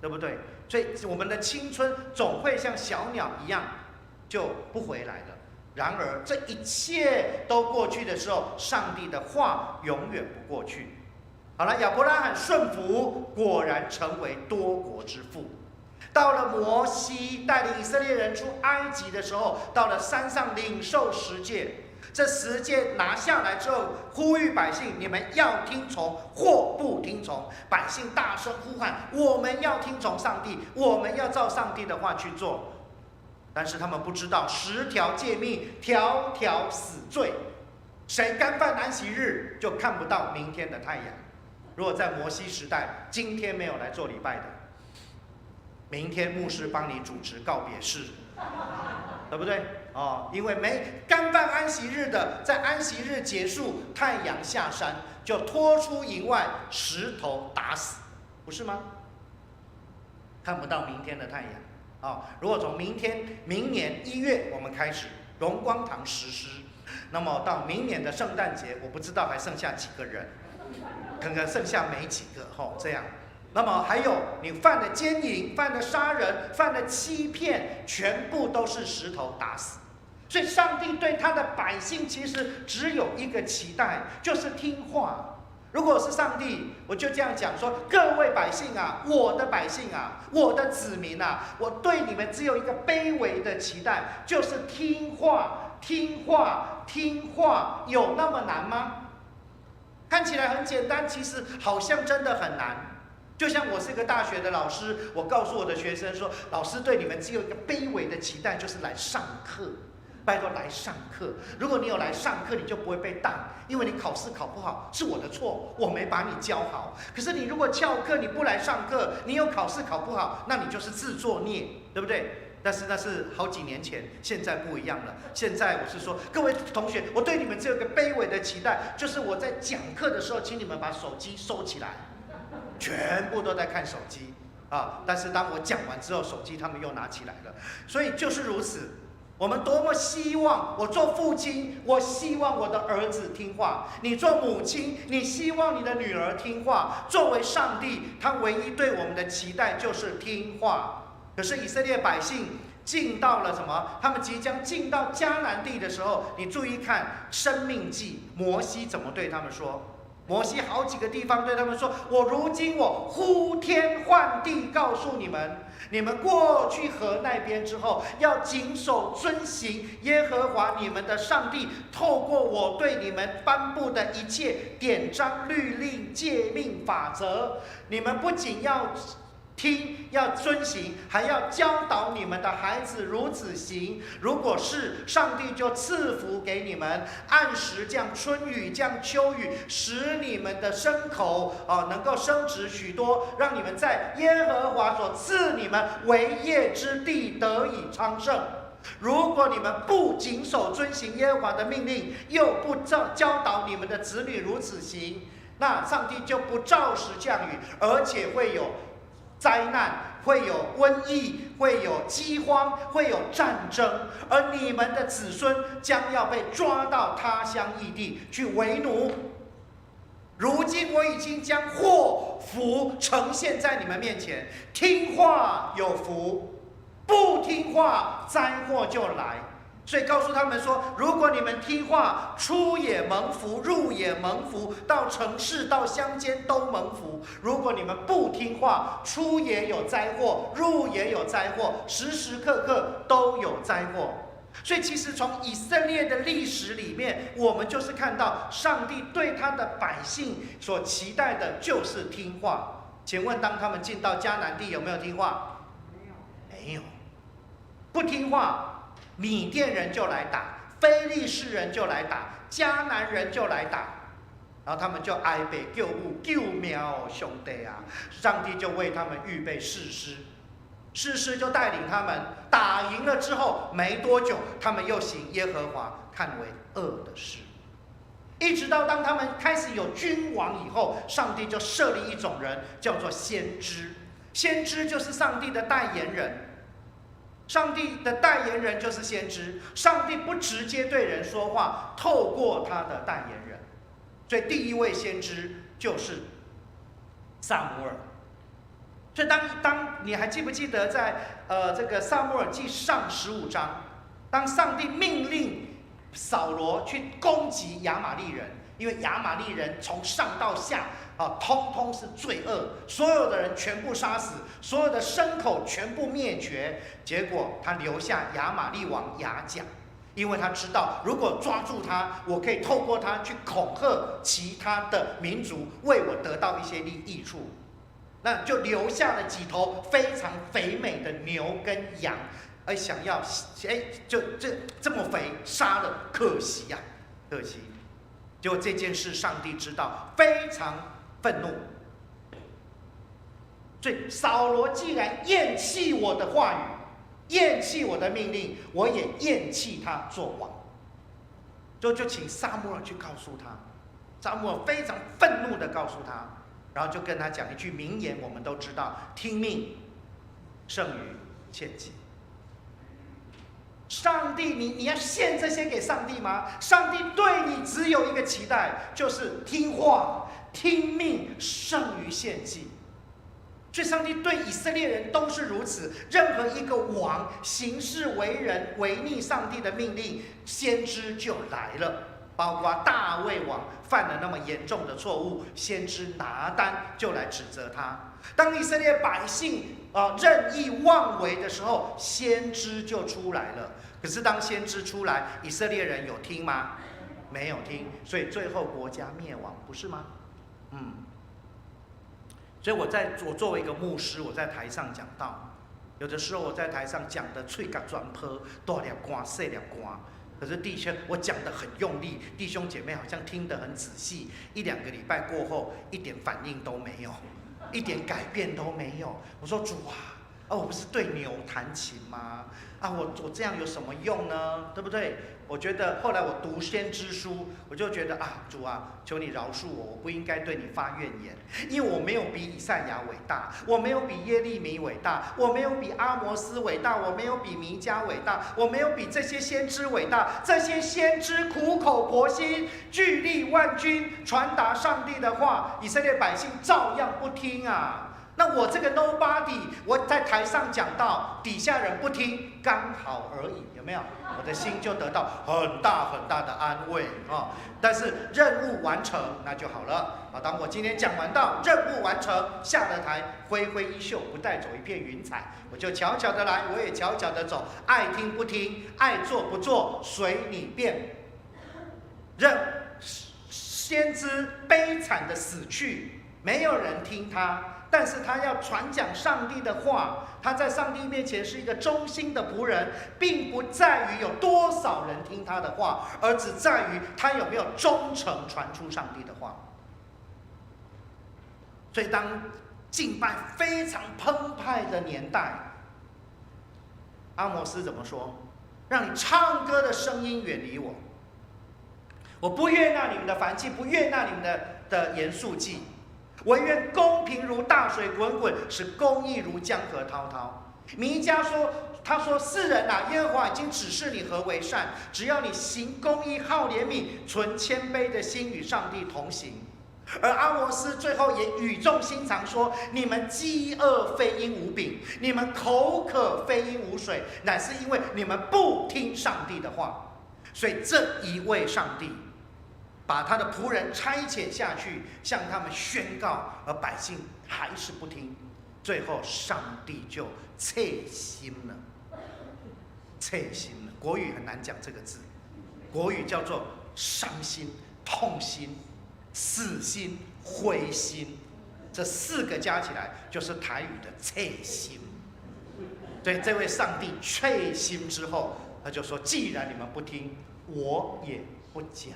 对不对？所以我们的青春总会像小鸟一样就不回来了。然而这一切都过去的时候，上帝的话永远不过去。好了，亚伯拉罕顺服，果然成为多国之父。到了摩西带领以色列人出埃及的时候，到了山上领受十诫，这十诫拿下来之后，呼吁百姓：你们要听从或不听从。百姓大声呼喊：我们要听从上帝，我们要照上帝的话去做。但是他们不知道10条诫命，条条死罪。谁干犯安息日，就看不到明天的太阳。如果在摩西时代，今天没有来做礼拜的，明天牧师帮你主持告别式，对不对？因为没干犯安息日的，在安息日结束，太阳下山就拖出营外，石头打死，不是吗？看不到明天的太阳如果从明年1月我们开始荣光堂实施，那么到明年的圣诞节，我不知道还剩下几个人，可能剩下没几个这样。那么还有你犯了奸淫，犯了杀人，犯了欺骗，全部都是石头打死。所以上帝对他的百姓其实只有一个期待，就是听话。如果是上帝，我就这样讲说：各位百姓啊，我的百姓啊，我的子民啊，我对你们只有一个卑微的期待，就是听话，听话，听话。有那么难吗？看起来很简单，其实好像真的很难。就像我是一个大学的老师，我告诉我的学生说：老师对你们只有一个卑微的期待，就是来上课。拜托来上课，如果你有来上课，你就不会被当，因为你考试考不好是我的错，我没把你教好。可是你如果翘课，你不来上课，你有考试考不好，那你就是自作孽，对不对？但是那是好几年前，现在不一样了。现在我是说，各位同学，我对你们只有一个卑微的期待，就是我在讲课的时候，请你们把手机收起来，全部都在看手机但是当我讲完之后，手机他们又拿起来了，所以就是如此。我们多么希望，我做父亲，我希望我的儿子听话；你做母亲，你希望你的女儿听话。作为上帝，他唯一对我们的期待就是听话。可是以色列百姓进到了什么？他们即将进到迦南地的时候，你注意看《申命记》，摩西怎么对他们说？摩西好几个地方对他们说：我如今我呼天唤地告诉你们，你们过去河那边之后，要谨守遵行耶和华你们的上帝透过我对你们颁布的一切典章律令诫命法则。你们不仅要听，要遵行，还要教导你们的孩子如此行。如果是，上帝就赐福给你们，按时降春雨，降秋雨，使你们的牲口能够生殖许多，让你们在耶和华所赐你们为业之地得以昌盛。如果你们不谨守遵行耶和华的命令，又不教导你们的子女如此行，那上帝就不照时降雨，而且会有灾难，会有瘟疫，会有饥荒，会有战争，而你们的子孙将要被抓到他乡异地去为奴。如今我已经将祸福呈现在你们面前，听话有福，不听话灾祸就来。所以告诉他们说，如果你们听话，出也蒙福，入也蒙福，到城市到乡间都蒙福。如果你们不听话，出也有灾祸，入也有灾祸，时时刻刻都有灾祸。所以其实从以色列的历史里面，我们就是看到上帝对他的百姓所期待的就是听话。请问当他们进到迦南地，有没有听话？没有。不听话，米甸人就来打，非利士人就来打，迦南人就来打，然后他们就哀悲救物救命哦，兄弟啊！上帝就为他们预备士师，士师就带领他们打赢了之后，没多久，他们又行耶和华看为恶的事，一直到当他们开始有君王以后，上帝就设立一种人，叫做先知。先知就是上帝的代言人。上帝的代言人就是先知，上帝不直接对人说话，透过他的代言人。所以第一位先知就是撒母耳。所以当你还记不记得在这个撒母耳记上15章，当上帝命令扫罗去攻击亚玛力人，因为亚玛力人从上到下通通是罪恶，所有的人全部杀死，所有的牲口全部灭绝。结果他留下亚玛力王亚甲，因为他知道如果抓住他，我可以透过他去恐吓其他的民族，为我得到一些益处。那就留下了几头非常肥美的牛跟羊，想要就这么肥杀了，可惜呀，可惜。结果这件事上帝知道，非常愤怒。所以扫罗既然厌弃我的话语，厌弃我的命令，我也厌弃他做王。就请撒母耳去告诉他，撒母耳非常愤怒的告诉他，然后就跟他讲一句名言，我们都知道：听命胜于献祭。上帝，你要献这些给上帝吗？上帝对你只有一个期待，就是听话、听命胜于献祭。所以，上帝对以色列人都是如此。任何一个王行事为人违逆上帝的命令，先知就来了。包括大卫王犯了那么严重的错误，先知拿单就来指责他。当以色列百姓任意妄为的时候，先知就出来了。可是当先知出来，以色列人有听吗？没有听，所以最后国家灭亡，不是吗？所以我作为一个牧师，我在台上讲道，有的时候我在台上讲的嘴角转坡，大粒瓜细粒瓜。可是弟兄，我讲得很用力，弟兄姐妹好像听得很仔细。1、2个礼拜过后，一点反应都没有，一点改变都没有。我说主啊，我不是对牛弹琴吗？我这样有什么用呢？对不对？我觉得后来我读先知书，我就觉得主啊，求你饶恕我，我不应该对你发怨言，因为我没有比以赛亚伟大，我没有比耶利米伟大，我没有比阿摩斯伟大，我没有比弥迦伟大，我没有比这些先知伟大。这些先知苦口婆心，聚力万钧，传达上帝的话，以色列百姓照样不听啊。那我这个 nobody， 我在台上讲到，底下人不听，刚好而已，有没有？我的心就得到很大很大的安慰啊！但是任务完成，那就好了啊！当我今天讲完到任务完成，下了台，挥挥衣袖，不带走一片云彩，我就悄悄的来，我也悄悄的走，爱听不听，爱做不做，随你便。先知悲惨的死去，没有人听他。但是他要传讲上帝的话，他在上帝面前是一个忠心的仆人，并不在于有多少人听他的话，而只在于他有没有忠诚传出上帝的话。所以当敬拜非常澎湃的年代，阿摩斯怎么说？让你唱歌的声音远离我，我不悦纳你们的燔祭，不悦纳你们的严肃祭。惟愿公平如大水滚滚，使公义如江河滔滔。弥迦说：“他说世人啊，耶和华已经指示你何为善，只要你行公义、好怜悯、存谦卑的心，与上帝同行。”而阿摩斯最后也语重心长说：“你们饥饿非因无饼，你们口渴非因无水，乃是因为你们不听上帝的话。”所以这一位上帝把他的仆人差遣下去，向他们宣告，而百姓还是不听。最后，上帝就撤心了。撤心了，国语很难讲这个字，国语叫做伤心、痛心、死心、灰心，这4个加起来就是台语的撤心。所以这位上帝撤心之后，他就说：“既然你们不听，我也不讲。”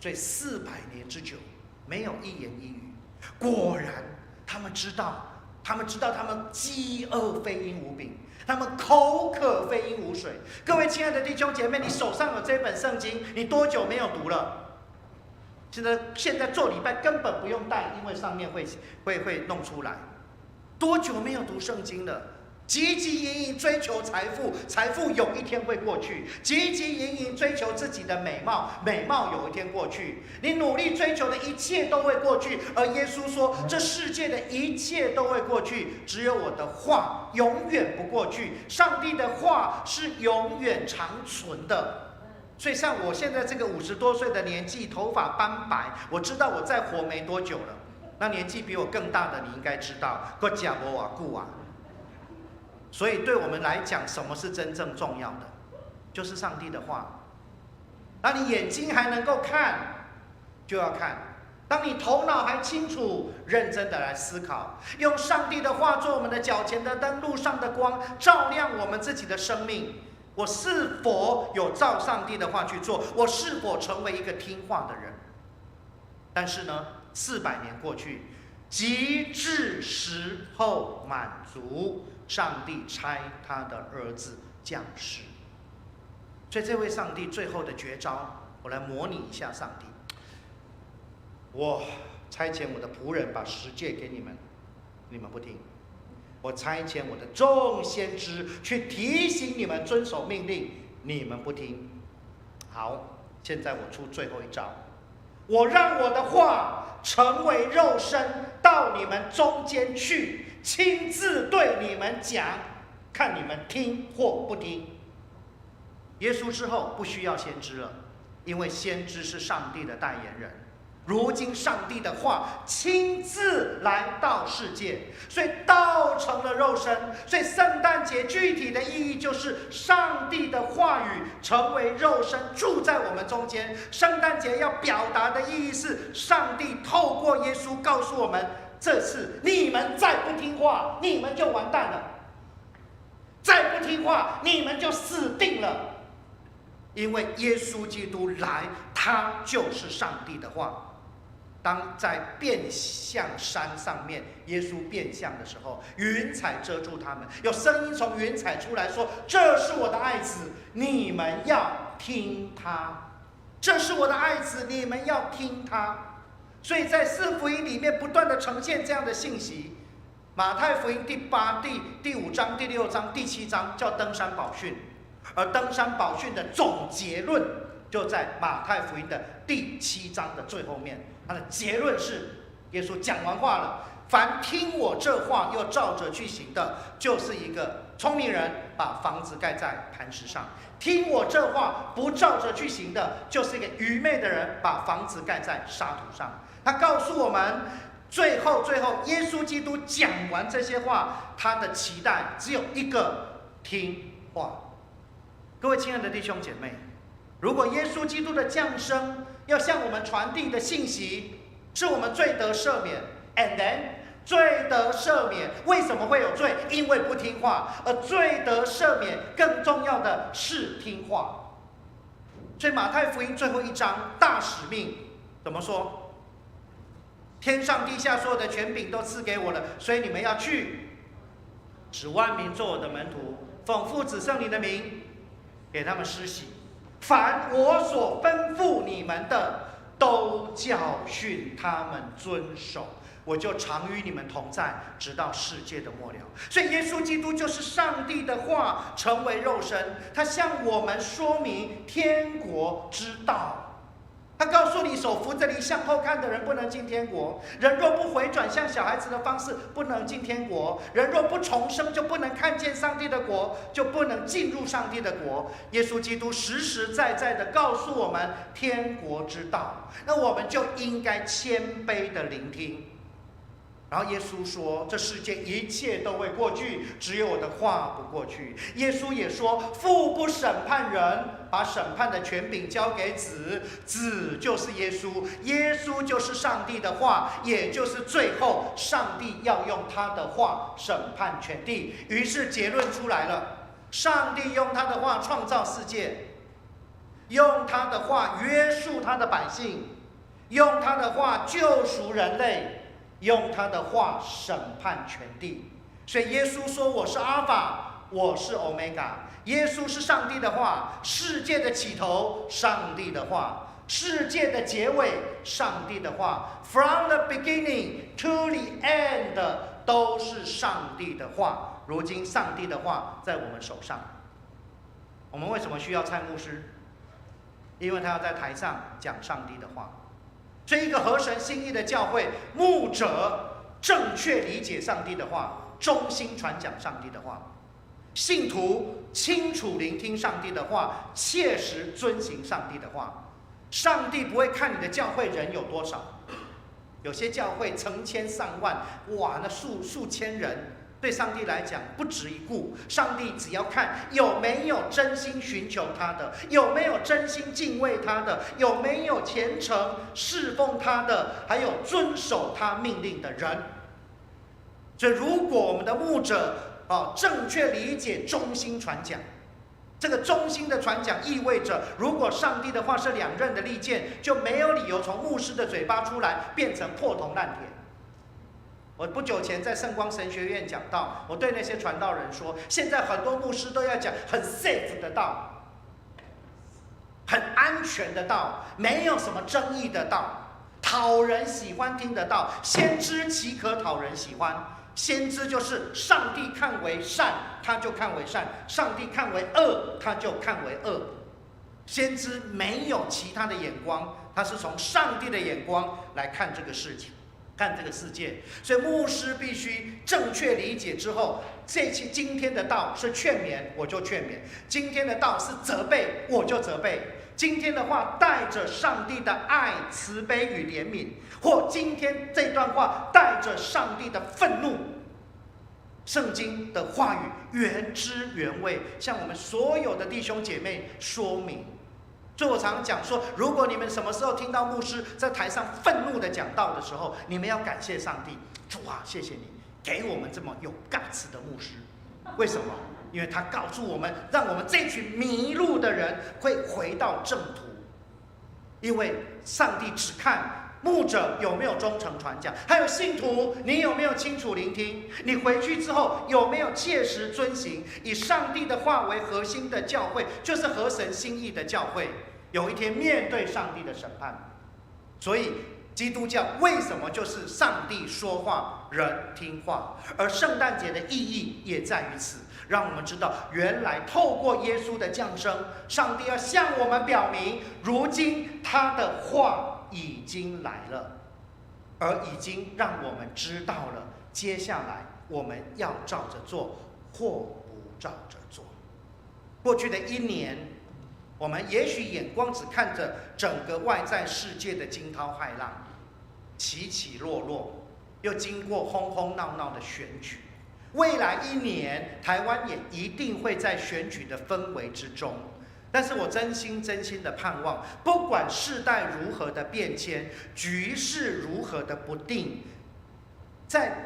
所以400年之久，没有一言一语。果然，他们知道他们饥饿非因无饼，他们口渴非因无水。各位亲爱的弟兄姐妹，你手上有这本圣经，你多久没有读了？现在做礼拜根本不用带，因为上面会弄出来。多久没有读圣经了？汲汲营营追求财富，财富有一天会过去；汲汲营营追求自己的美貌，美貌有一天过去。你努力追求的一切都会过去，而耶稣说，这世界的一切都会过去，只有我的话永远不过去。上帝的话是永远长存的。所以像我现在这个50多岁的年纪，头发斑白，我知道我再活没多久了。那年纪比我更大的，你应该知道，我讲不瓦固啊。所以对我们来讲，什么是真正重要的？就是上帝的话。当你眼睛还能够看，就要看；当你头脑还清楚，认真的来思考，用上帝的话做我们的脚前的灯，路上的光，照亮我们自己的生命。我是否有照上帝的话去做？我是否成为一个听话的人？但是呢，400年过去，极致时候满足，上帝差他的儿子降世。所以这位上帝最后的绝招，我来模拟一下上帝。我差遣我的仆人把十诫给你们，你们不听；我差遣我的众先知去提醒你们遵守命令，你们不听。好，现在我出最后一招，我让我的话成为肉身，到你们中间去，亲自对你们讲，看你们听或不听。耶稣之后不需要先知了，因为先知是上帝的代言人。如今上帝的话亲自来到世界，所以道成了肉身。所以圣诞节具体的意义就是上帝的话语成为肉身，住在我们中间。圣诞节要表达的意义是，上帝透过耶稣告诉我们，这次你们再不听话，你们就完蛋了；再不听话，你们就死定了。因为耶稣基督来，他就是上帝的话。当在变相山上面，耶稣变相的时候，云彩遮住他们，有声音从云彩出来说：“这是我的爱子，你们要听他。这是我的爱子，你们要听他。”所以在四福音里面不断的呈现这样的信息。马太福音第8、第5章、第6章、第7章叫登山宝训，而登山宝训的总结论就在马太福音的第7章的最后面。它的结论是，耶稣讲完话了，凡听我这话又照着去行的，就是一个聪明人把房子盖在磐石上；听我这话不照着去行的，就是一个愚昧的人把房子盖在沙土上。他告诉我们，最后耶稣基督讲完这些话，他的期待只有一个：听话。各位亲爱的弟兄姐妹，如果耶稣基督的降生要向我们传递的信息是我们罪得赦免 ，and then 罪得赦免为什么会有罪？因为不听话。而罪得赦免更重要的是听话。所以马太福音最后一章大使命怎么说？天上地下所有的权柄都赐给我了，所以你们要去，使万民做我的门徒，奉父子圣灵的名给他们施洗。凡我所吩咐你们的，都教训他们遵守，我就常与你们同在，直到世界的末了。所以耶稣基督就是上帝的话成为肉身，他向我们说明天国之道。他告诉你，手扶着犁向后看的人不能进天国；人若不回转向小孩子的方式，不能进天国；人若不重生，就不能看见上帝的国，就不能进入上帝的国。耶稣基督实实在在的告诉我们天国之道，那我们就应该谦卑的聆听。然后耶稣说，这世界一切都会过去，只有我的话不过去。耶稣也说，父不审判人，把审判的权柄交给子，子就是耶稣，耶稣就是上帝的话，也就是最后上帝要用他的话审判全地。于是结论出来了，上帝用他的话创造世界，用他的话约束他的百姓，用他的话救赎人类，用他的话审判全地。所以耶稣说，我是阿尔法，我是欧米伽。耶稣是上帝的话，世界的起头上帝的话，世界的结尾上帝的话， From the beginning to the end 都是上帝的话。如今上帝的话在我们手上。我们为什么需要蔡牧师？因为他要在台上讲上帝的话。所以一个合神心意的教会，牧者正确理解上帝的话，忠心传讲上帝的话，信徒清楚聆听上帝的话，切实遵行上帝的话。上帝不会看你的教会人有多少，有些教会成千上万，哇，那数千人，对上帝来讲不值一顾。上帝只要看有没有真心寻求他的，有没有真心敬畏他的，有没有虔诚侍奉他的，还有遵守他命令的人。所以如果我们的牧者正确理解忠心传讲，这个忠心的传讲意味着，如果上帝的话是两刃的利剑，就没有理由从牧师的嘴巴出来变成破铜烂铁。我不久前在圣光神学院讲道，我对那些传道人说，现在很多牧师都要讲很 safe 的道，很安全的道，没有什么争议的道，讨人喜欢听的道。先知岂可讨人喜欢？先知就是上帝看为善，他就看为善；上帝看为恶，他就看为恶。先知没有其他的眼光，他是从上帝的眼光来看这个事情，看这个世界。所以牧师必须正确理解之后，今天的道是劝勉，我就劝勉；今天的道是责备，我就责备；今天的话带着上帝的爱、慈悲与怜悯，或今天这段话带着上帝的愤怒。圣经的话语原汁原味，向我们所有的弟兄姐妹说明。所以我常讲说，如果你们什么时候听到牧师在台上愤怒的讲道的时候，你们要感谢上帝，主啊，谢谢你给我们这么有 guts 的牧师。为什么？因为他告诉我们，让我们这群迷路的人会回到正途。因为上帝只看牧者有没有忠诚传讲，还有信徒你有没有清楚聆听，你回去之后有没有切实遵行以上帝的话为核心的教会，就是合神心意的教会，有一天面对上帝的审判。所以基督教为什么就是上帝说话，人听话？而圣诞节的意义也在于此，让我们知道，原来透过耶稣的降生，上帝要向我们表明，如今他的话已经来了，而已经让我们知道了，接下来我们要照着做，或不照着做。过去的一年，我们也许眼光只看着整个外在世界的惊涛骇浪，起起落落，又经过轰轰闹闹的选举。未来一年，台湾也一定会在选举的氛围之中。但是我真心的盼望，不管世代如何的变迁，局势如何的不定，在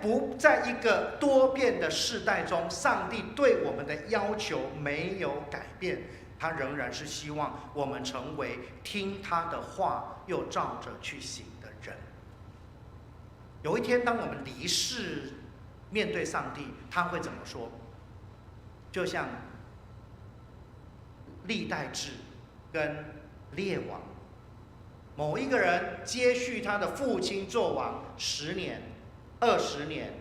一个多变的世代中，上帝对我们的要求没有改变，他仍然是希望我们成为听他的话又照着去行的人。有一天，当我们离世面对上帝，他会怎么说？就像历代志跟列王，某一个人接续他的父亲做王10年、20年、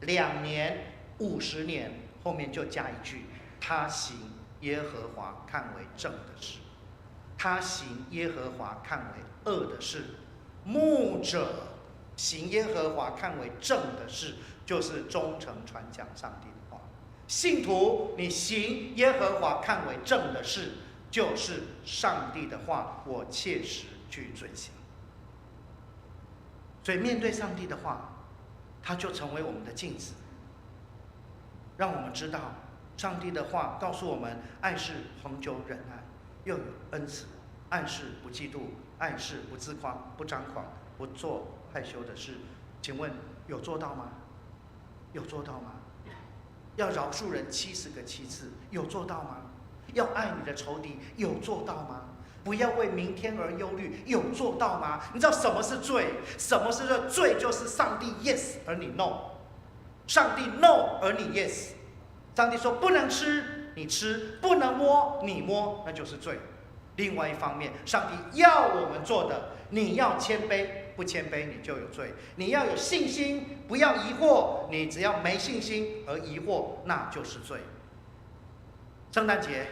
2年、50年，后面就加一句：他行耶和华看为正的事，他行耶和华看为恶的事。牧者行耶和华看为正的事，就是忠诚传讲上帝的话。信徒，你行耶和华看为正的事，就是上帝的话，我切实去遵行。所以面对上帝的话，它就成为我们的镜子，让我们知道上帝的话告诉我们：爱是恒久忍耐，又有恩慈；爱是不嫉妒，爱是不自夸，不张狂，不做害羞的事。请问有做到吗？有做到吗？要饶恕人70个7次，有做到吗？要爱你的仇敌，有做到吗？不要为明天而忧虑，有做到吗？你知道什么是罪？什么是罪？罪就是上帝 yes 而你 no， 上帝 no 而你 yes。上帝说不能吃，你吃；不能摸，你摸，那就是罪。另外一方面，上帝要我们做的，你要谦卑，不谦卑你就有罪；你要有信心，不要疑惑，你只要没信心而疑惑，那就是罪。圣诞节，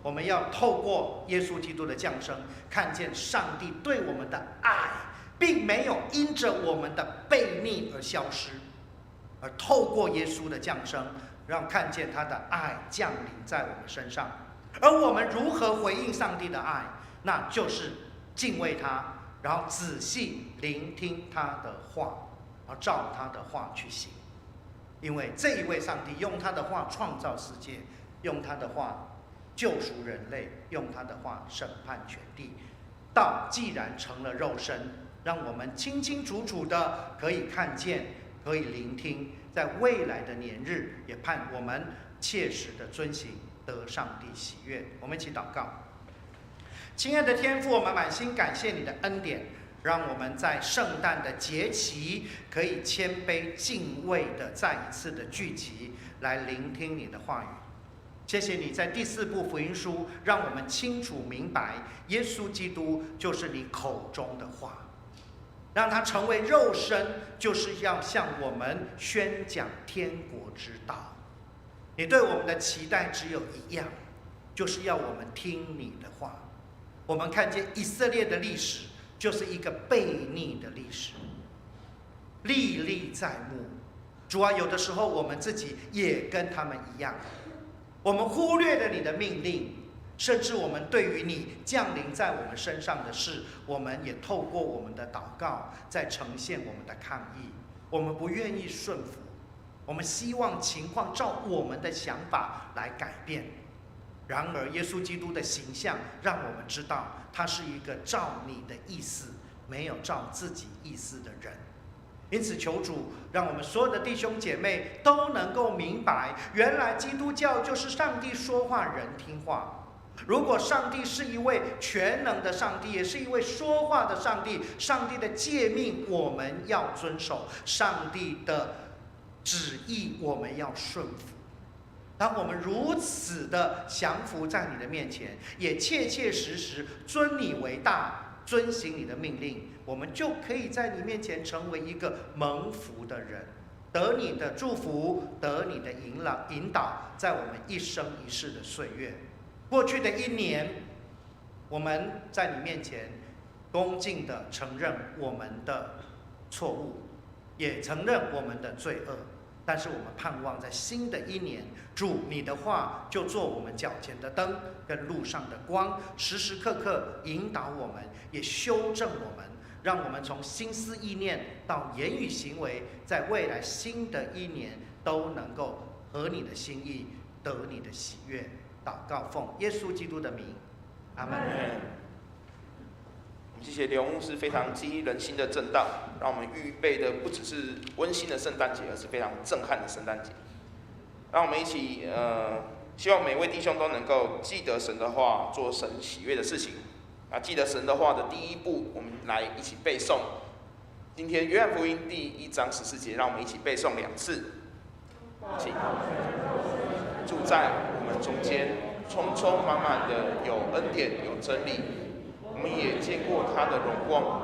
我们要透过耶稣基督的降生，看见上帝对我们的爱，并没有因着我们的悖逆而消失，而透过耶稣的降生，让看见他的爱降临在我们身上。而我们如何回应上帝的爱，那就是敬畏他，然后仔细聆听他的话，而照他的话去行。因为这一位上帝用他的话创造世界，用他的话救赎人类，用他的话审判全地。道既然成了肉身，让我们清清楚楚的可以看见，可以聆听，在未来的年日也盼我们切实的遵行，得上帝喜悦。我们一起祷告。亲爱的天父，我们满心感谢你的恩典，让我们在圣诞的节期可以谦卑敬畏的再一次的聚集，来聆听你的话语。谢谢你在第4部福音书，让我们清楚明白，耶稣基督就是你口中的话，让他成为肉身，就是要向我们宣讲天国之道。你对我们的期待只有一样，就是要我们听你的话。我们看见以色列的历史就是一个悖逆的历史，历历在目。主啊，有的时候我们自己也跟他们一样，我们忽略了你的命令，甚至我们对于你降临在我们身上的事，我们也透过我们的祷告在呈现我们的抗议。我们不愿意顺服，我们希望情况照我们的想法来改变。然而耶稣基督的形象让我们知道，他是一个照你的意思，没有照自己意思的人。因此求主让我们所有的弟兄姐妹都能够明白，原来基督教就是上帝说话，人听话。如果上帝是一位全能的上帝，也是一位说话的上帝，上帝的诫命我们要遵守，上帝的旨意我们要顺服。当我们如此的降服在你的面前，也切切实实尊你为大，遵行你的命令，我们就可以在你面前成为一个蒙福的人，得你的祝福，得你的引导，在我们一生一世的岁月。过去的1年，我们在你面前恭敬地承认我们的错误，也承认我们的罪恶。但是我们盼望在新的1年，主你的话就做我们脚前的灯跟路上的光，时时刻刻引导我们，也修正我们，让我们从心思意念到言语行为，在未来新的1年都能够合你的心意，得你的喜悦。祷告奉耶稣基督的名，阿门。谢谢刘牧师非常激励人心的正道，让我们预备的不只是温馨的圣诞节，而是非常震撼的圣诞节。让我们一起希望每位弟兄都能够记得神的话，做神喜悦的事情。记得神的话的第一步，我们来一起背诵。今天约翰福音第1章14节，让我们一起背诵2次。请住在我们中间，充充满满的有恩典，有真理。我们也见过他的荣光，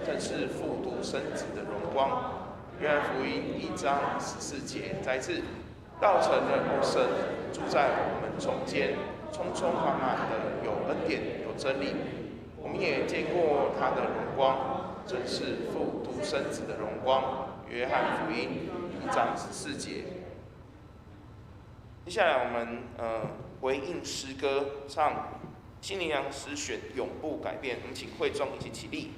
正是复独生子的荣光。约翰福音1章14节，再一次，道成了肉身，住在我们中间，充充满满的有恩典，有真理。我们也见过他的荣光，正是复独生子的荣光。约翰福音1章14节。接下来我们回应诗歌，唱新灵粮诗选永不改变。我们请会众一起起立。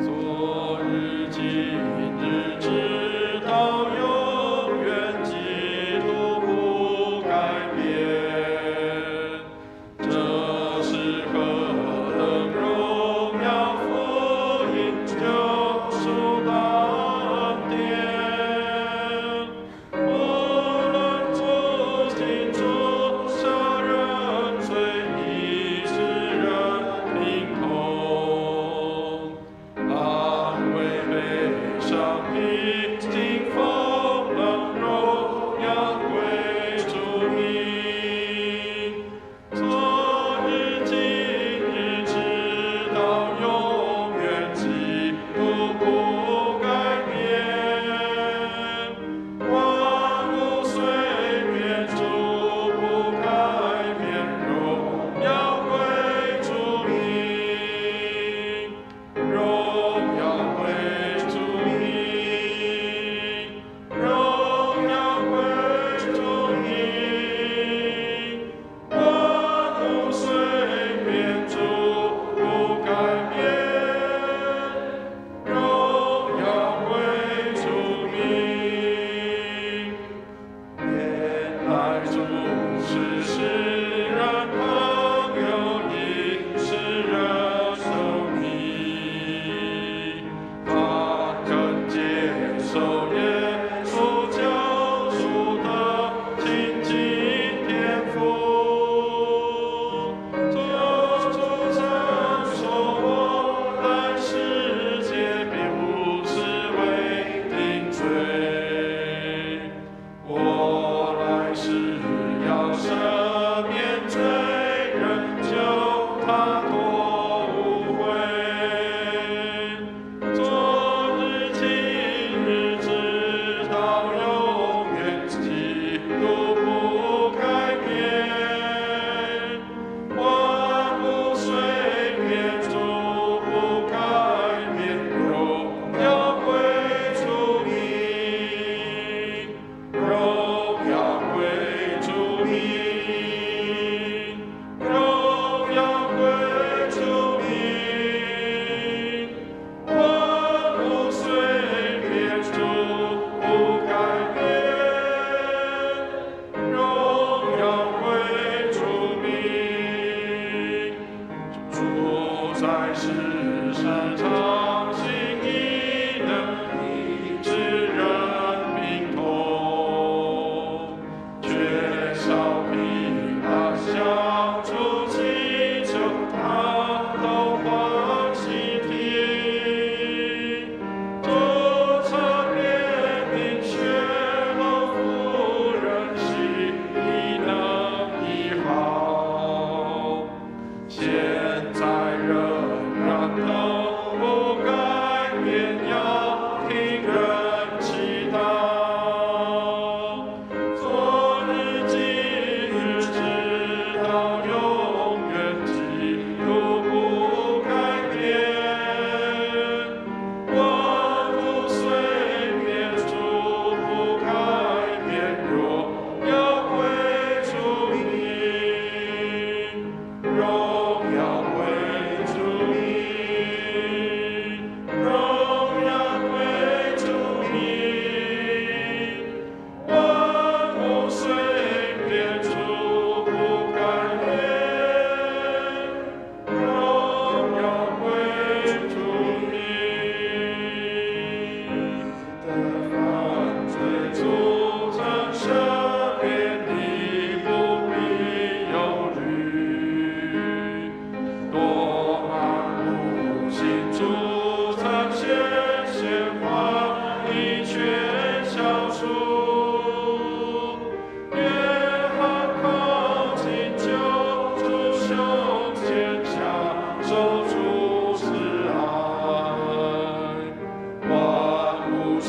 昨日今日直到永远，基督不改变。这是何等荣耀福音救赎的恩典！无论主今主杀人罪，亦是人灵痛。安慰悲伤，平静风浪，荣耀归主名。昨日今日直到永远，基督不改变。万物虽变，主不改变，荣耀归主名。荣耀归主名。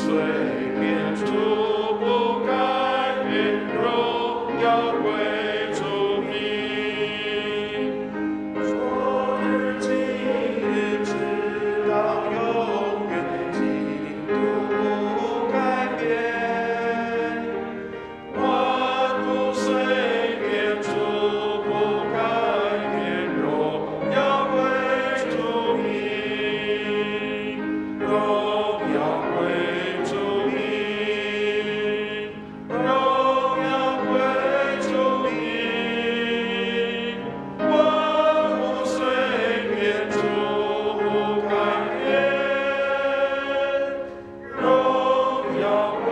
随便主不改变，荣耀归主名。昨日今日直到永远，基督不改变。万物随变，主不改变，荣耀归主名，荣耀归主名，荣耀归主名。万物随变，主不改变，荣耀归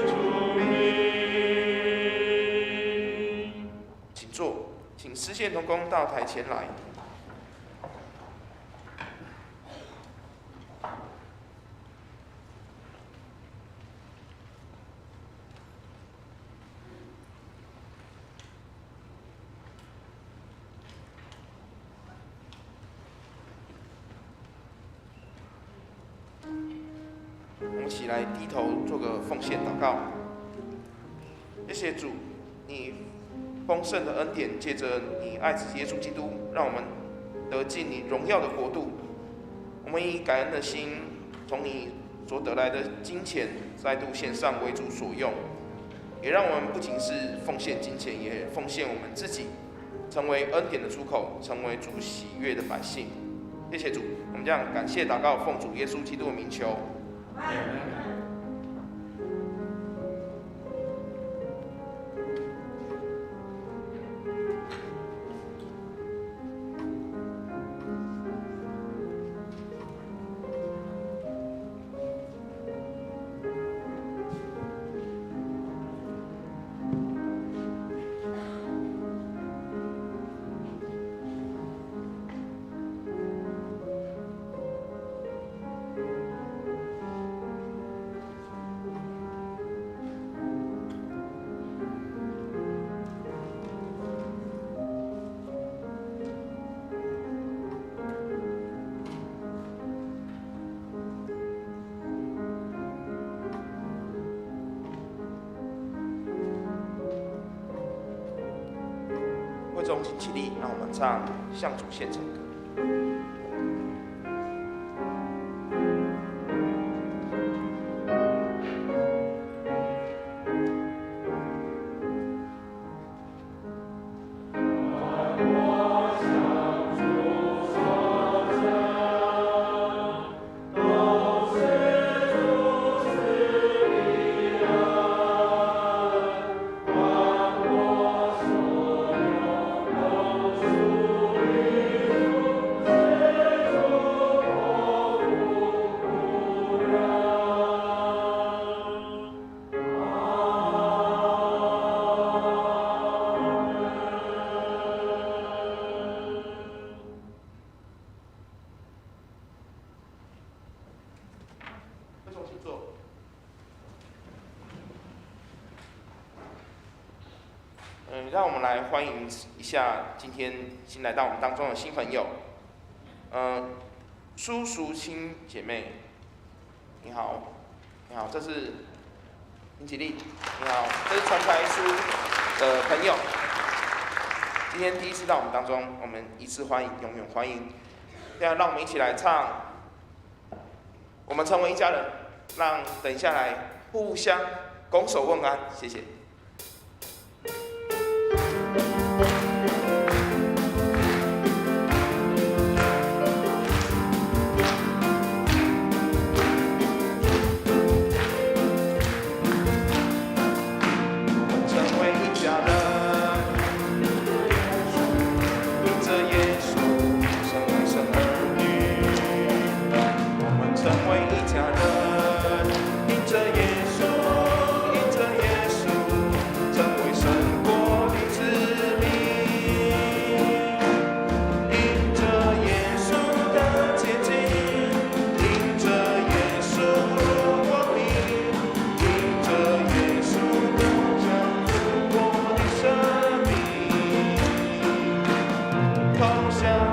主名。请坐，请司线同工到台前来。我们起来低头做个奉献祷告。谢谢主，你丰盛的恩典，借着你爱子耶稣基督，让我们得进你荣耀的国度。我们以感恩的心，从你所得来的金钱，再度献上为主所用，也让我们不仅是奉献金钱，也奉献我们自己，成为恩典的出口，成为主喜悦的百姓。谢谢主，我们这样感谢祷告，奉主耶稣基督的名求。会众请起立，让我们唱向主献唱歌。让我们来欢迎一下今天新来到我们当中的新朋友，苏淑清姐妹，你好，你好，这是林启丽，你好，这是传台书的朋友，今天第一次到我们当中，我们一次欢迎，永远欢迎。现在让我们一起来唱，我们成为一家人，让等下来互相拱手问安，谢谢。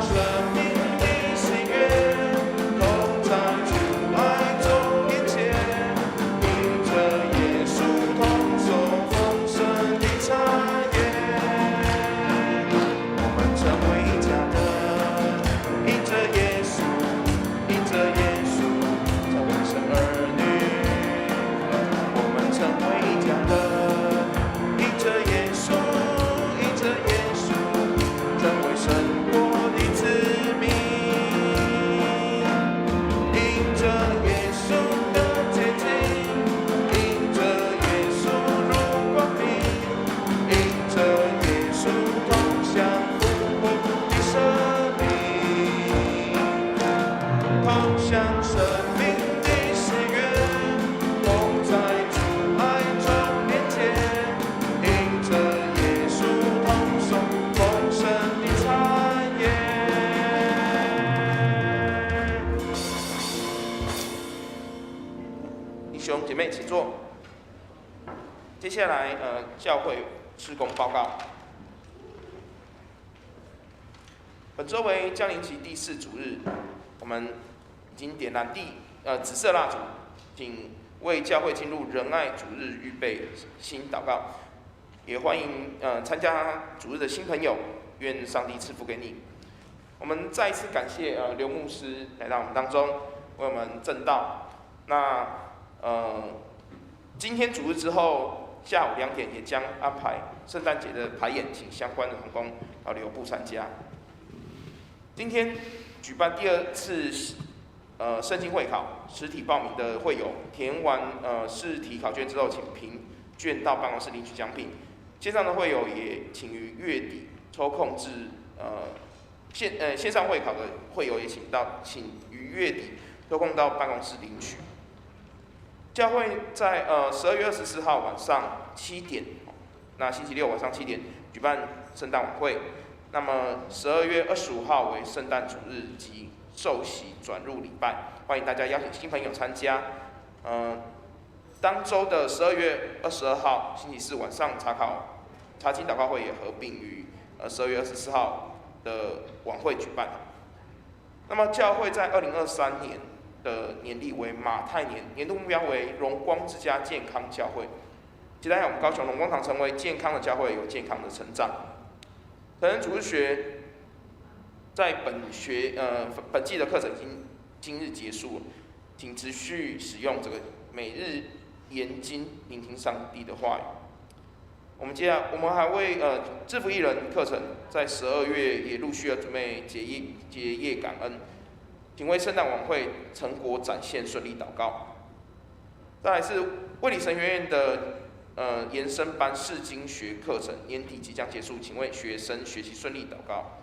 生命的喜悦，同在主爱中。兄姐妹请坐。接下来教会事工报告。本周为降临期第4主日，我们已经点燃紫色蜡烛，请为教会进入仁爱主日预备心祷告。也欢迎参加主日的新朋友，愿上帝赐福给你。我们再一次感谢刘牧师来到我们当中，为我们证道。那今天主日之后，下午2点也将安排圣诞节的排演，请相关的同工留步参加。今天举办第2次圣经会考，实体报名的会友填完试题考卷之后，请凭卷到办公室领取奖品。线上的会友也请于月底抽空至线上会考的会友也请于月底抽空到办公室领取。教会在12月24号晚上7点，那星期六晚上7点举办圣诞晚会。那么12月25号为圣诞主日及受洗转入礼拜，欢迎大家邀请新朋友参加。当周的12月22号星期四晚上查经祷告会也合并于12月24号的晚会举办。那么教会在2023年的年历为马太年，年度目标为荣光之家健康教会，期待我们高雄荣光堂成为健康的教会，有健康的成长。成人主日学在本季的课程今日结束，请持续使用这个每日研经聆听上帝的话语。我们还为制服艺人课程在12月也陆续要准备结业感恩，请为圣诞晚会成果展现顺利祷告。再来是卫理神学院的延伸班释经学课程年底即将结束，请为学生学习顺利祷告。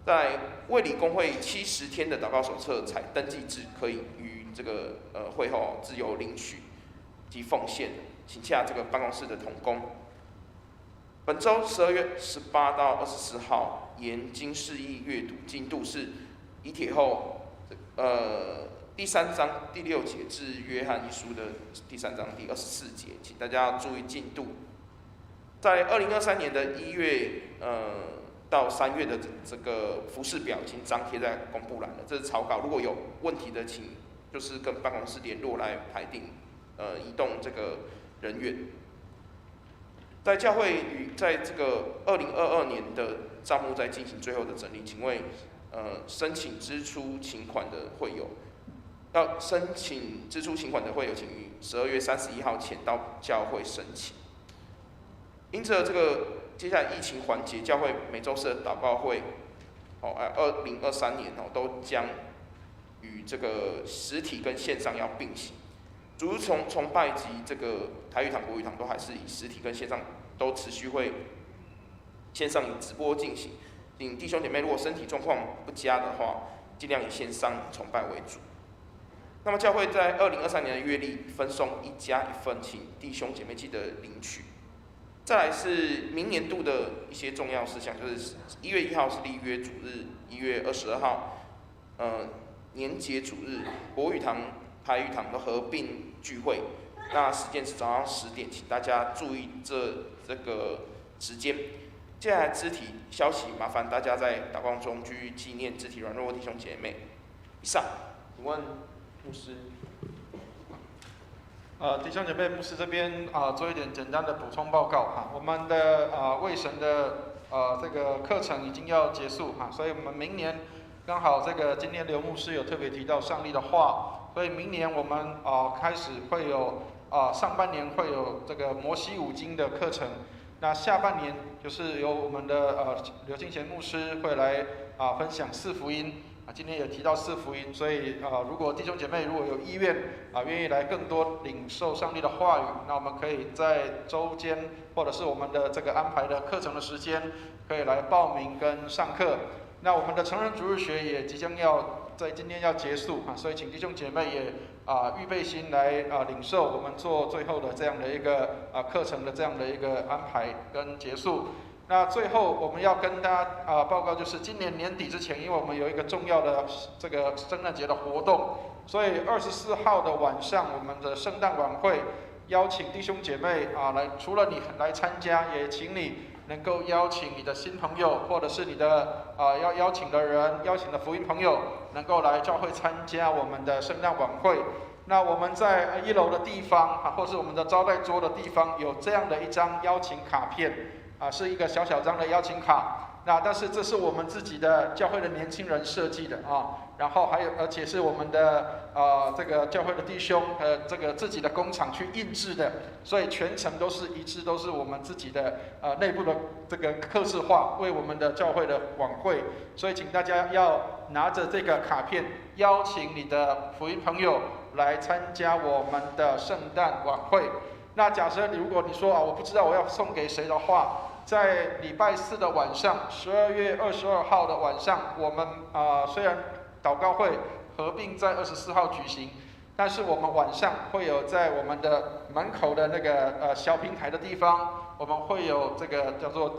在卫理公会70天的祷告手册采登记制，可以于这个会后自由领取及奉献，请洽这个办公室的同工。本周12月18到24号研经释义阅读进度是以帖后第3章第6节至约翰一书的第3章第24节，请大家注意进度。在2023年的1月到3月的这个服事表已经张贴在公布栏了，这是草稿。如果有问题的，请就是跟办公室联络来排定移动这个人员。在教会在这个2022年的账目在进行最后的整理，请为申请支出请款的会友，要申请支出请款的会友，请于12月31号前到教会申请。因着这个接下来疫情环节，教会每周四的祷告会，2023年都将与这个实体跟线上要并行。主日崇拜及这个台语堂、国语堂都还是以实体跟线上都持续会线上以直播进行。请弟兄姐妹如果身体状况不佳的话，尽量以线上崇拜为主。那么教会在2023年的月历分送1家1份，请弟兄姐妹记得领取。再来是明年度的一些重要事项，就是1月1号是立约主日，1月22号年节主日，国语堂、台语堂都合并聚会，那时间是早上10点，请大家注意这个时间。接下来肢体消息，麻烦大家在祷告中去纪念肢体软弱的弟兄姐妹。以上，请问牧师。弟兄姐妹，牧师这边做一点简单的补充报告哈。我们的卫神的这个课程已经要结束哈，所以我们明年刚好这个今天刘牧师有特别提到上帝的话，所以明年我们开始会有上半年会有这个摩西五经的课程，那下半年就是由我们的刘敬贤牧师会来分享4福音。今天也提到4福音，所以如果弟兄姐妹如果有意愿愿意来更多领受上帝的话语，那我们可以在周间或者是我们的这个安排的课程的时间，可以来报名跟上课。那我们的成人主日学也即将要在今天要结束所以请弟兄姐妹也预备心来领受我们做最后的这样的一个课程的这样的一个安排跟结束。那最后我们要跟大家报告，就是今年年底之前，因为我们有一个重要的这个圣诞节的活动，所以24号的晚上，我们的圣诞晚会邀请弟兄姐妹来，除了你来参加，也请你能够邀请你的新朋友，或者是你的要邀请的人、邀请的福音朋友，能够来教会参加我们的圣诞晚会。那我们在1楼的地方或是我们的招待桌的地方，有这样的一张邀请卡片是一个小小张的邀请卡。那但是这是我们自己的教会的年轻人设计的然后还有而且是我们的这个教会的弟兄这个自己的工厂去印制的，所以全程都是一致，都是我们自己的内部的这个客制化，为我们的教会的晚会。所以请大家要拿着这个卡片，邀请你的福音朋友来参加我们的圣诞晚会。那假设如果你说我不知道我要送给谁的话，在礼拜4的晚上，12月22号的晚上，我们虽然祷告会合并在24号举行，但是我们晚上会有在我们的门口的那个小平台的地方，我们会有这个叫做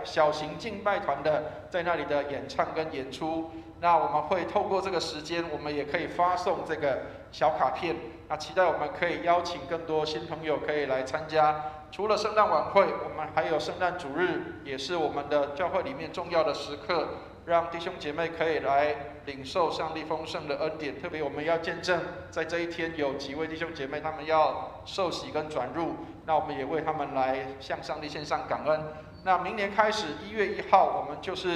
小型敬拜团的在那里的演唱跟演出。那我们会透过这个时间，我们也可以发送这个小卡片。那期待我们可以邀请更多新朋友可以来参加。除了圣诞晚会，我们还有圣诞主日，也是我们的教会里面重要的时刻，让弟兄姐妹可以来领受上帝丰盛的恩典。特别我们要见证，在这一天有几位弟兄姐妹他们要受洗跟转入，那我们也为他们来向上帝献上感恩。那明年开始1月1号，我们就是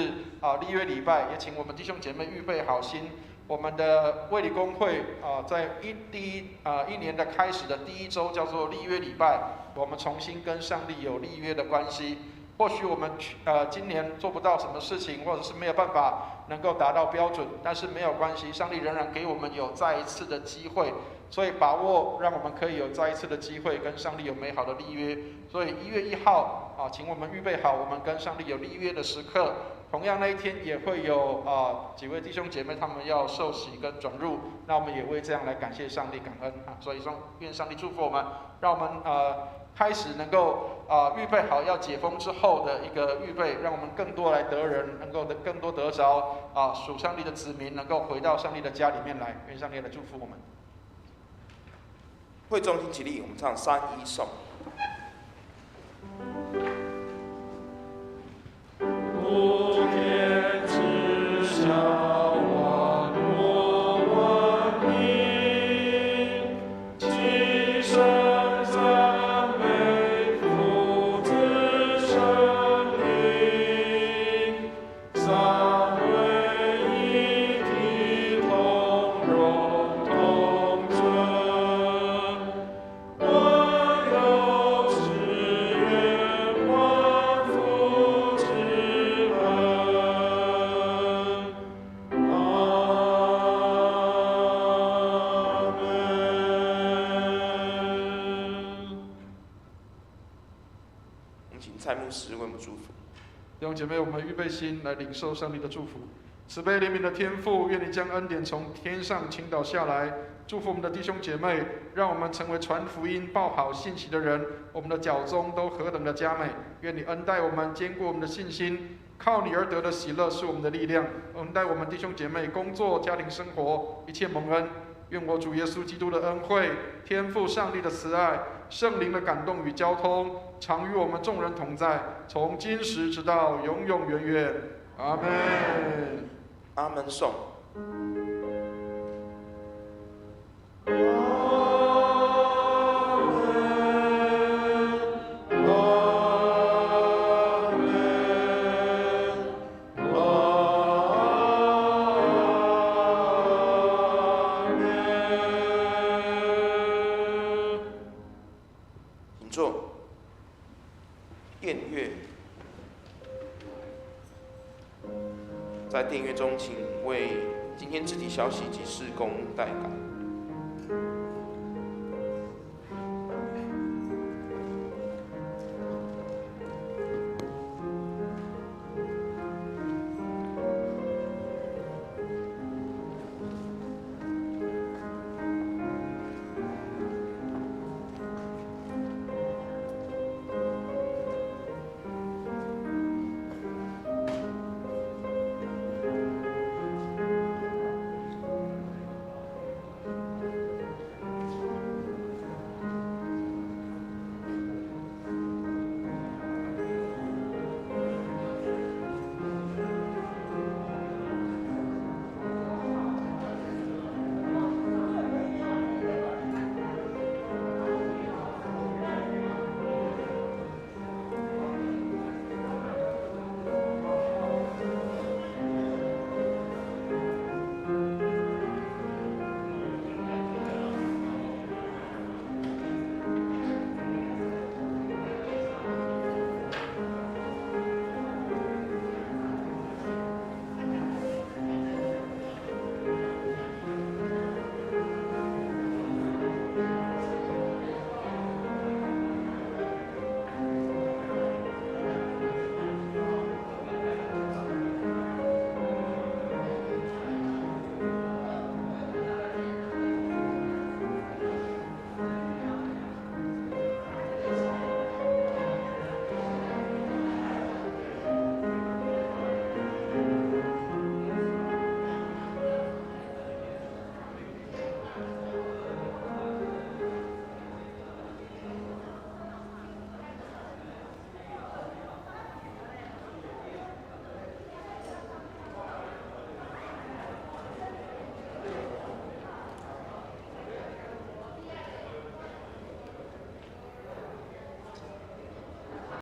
立约礼拜，也请我们弟兄姐妹预备好心。我们的卫理公会在一年的开始的第1周叫做立约礼拜，我们重新跟上帝有立约的关系。或许我们今年做不到什么事情，或者是没有办法能够达到标准，但是没有关系，上帝仍然给我们有再一次的机会，所以把握让我们可以有再一次的机会跟上帝有美好的立约。所以1月1号请我们预备好我们跟上帝有立约的时刻。同样那一天也会有几位弟兄姐妹他们要受洗跟转入，那我们也为这样来感谢上帝感恩所以说愿上帝祝福我们，让我们开始能够预备好要解封之后的一个预备，让我们更多来得人，能够更多得着属上帝的子民能够回到上帝的家里面来，愿上帝来祝福我们。会众请起立，我们唱3-1颂。天之下。弟兄姐妹，我们预备心来领受上帝的祝福。慈悲怜悯的天父，愿你将恩典从天上倾倒下来，祝福我们的弟兄姐妹，让我们成为传福音、报好信息的人。我们的脚中都何等的佳美！愿你恩待我们，坚固我们的信心。靠你而得的喜乐是我们的力量。恩待我们弟兄姐妹工作、家庭生活一切蒙恩。愿我主耶稣基督的恩惠、天父上帝的慈爱、圣灵的感动与交通，常与我们众人同在，从今时直到永永远远。阿们。阿们颂。在殿乐中，请为今天肢体消息及事工代祷。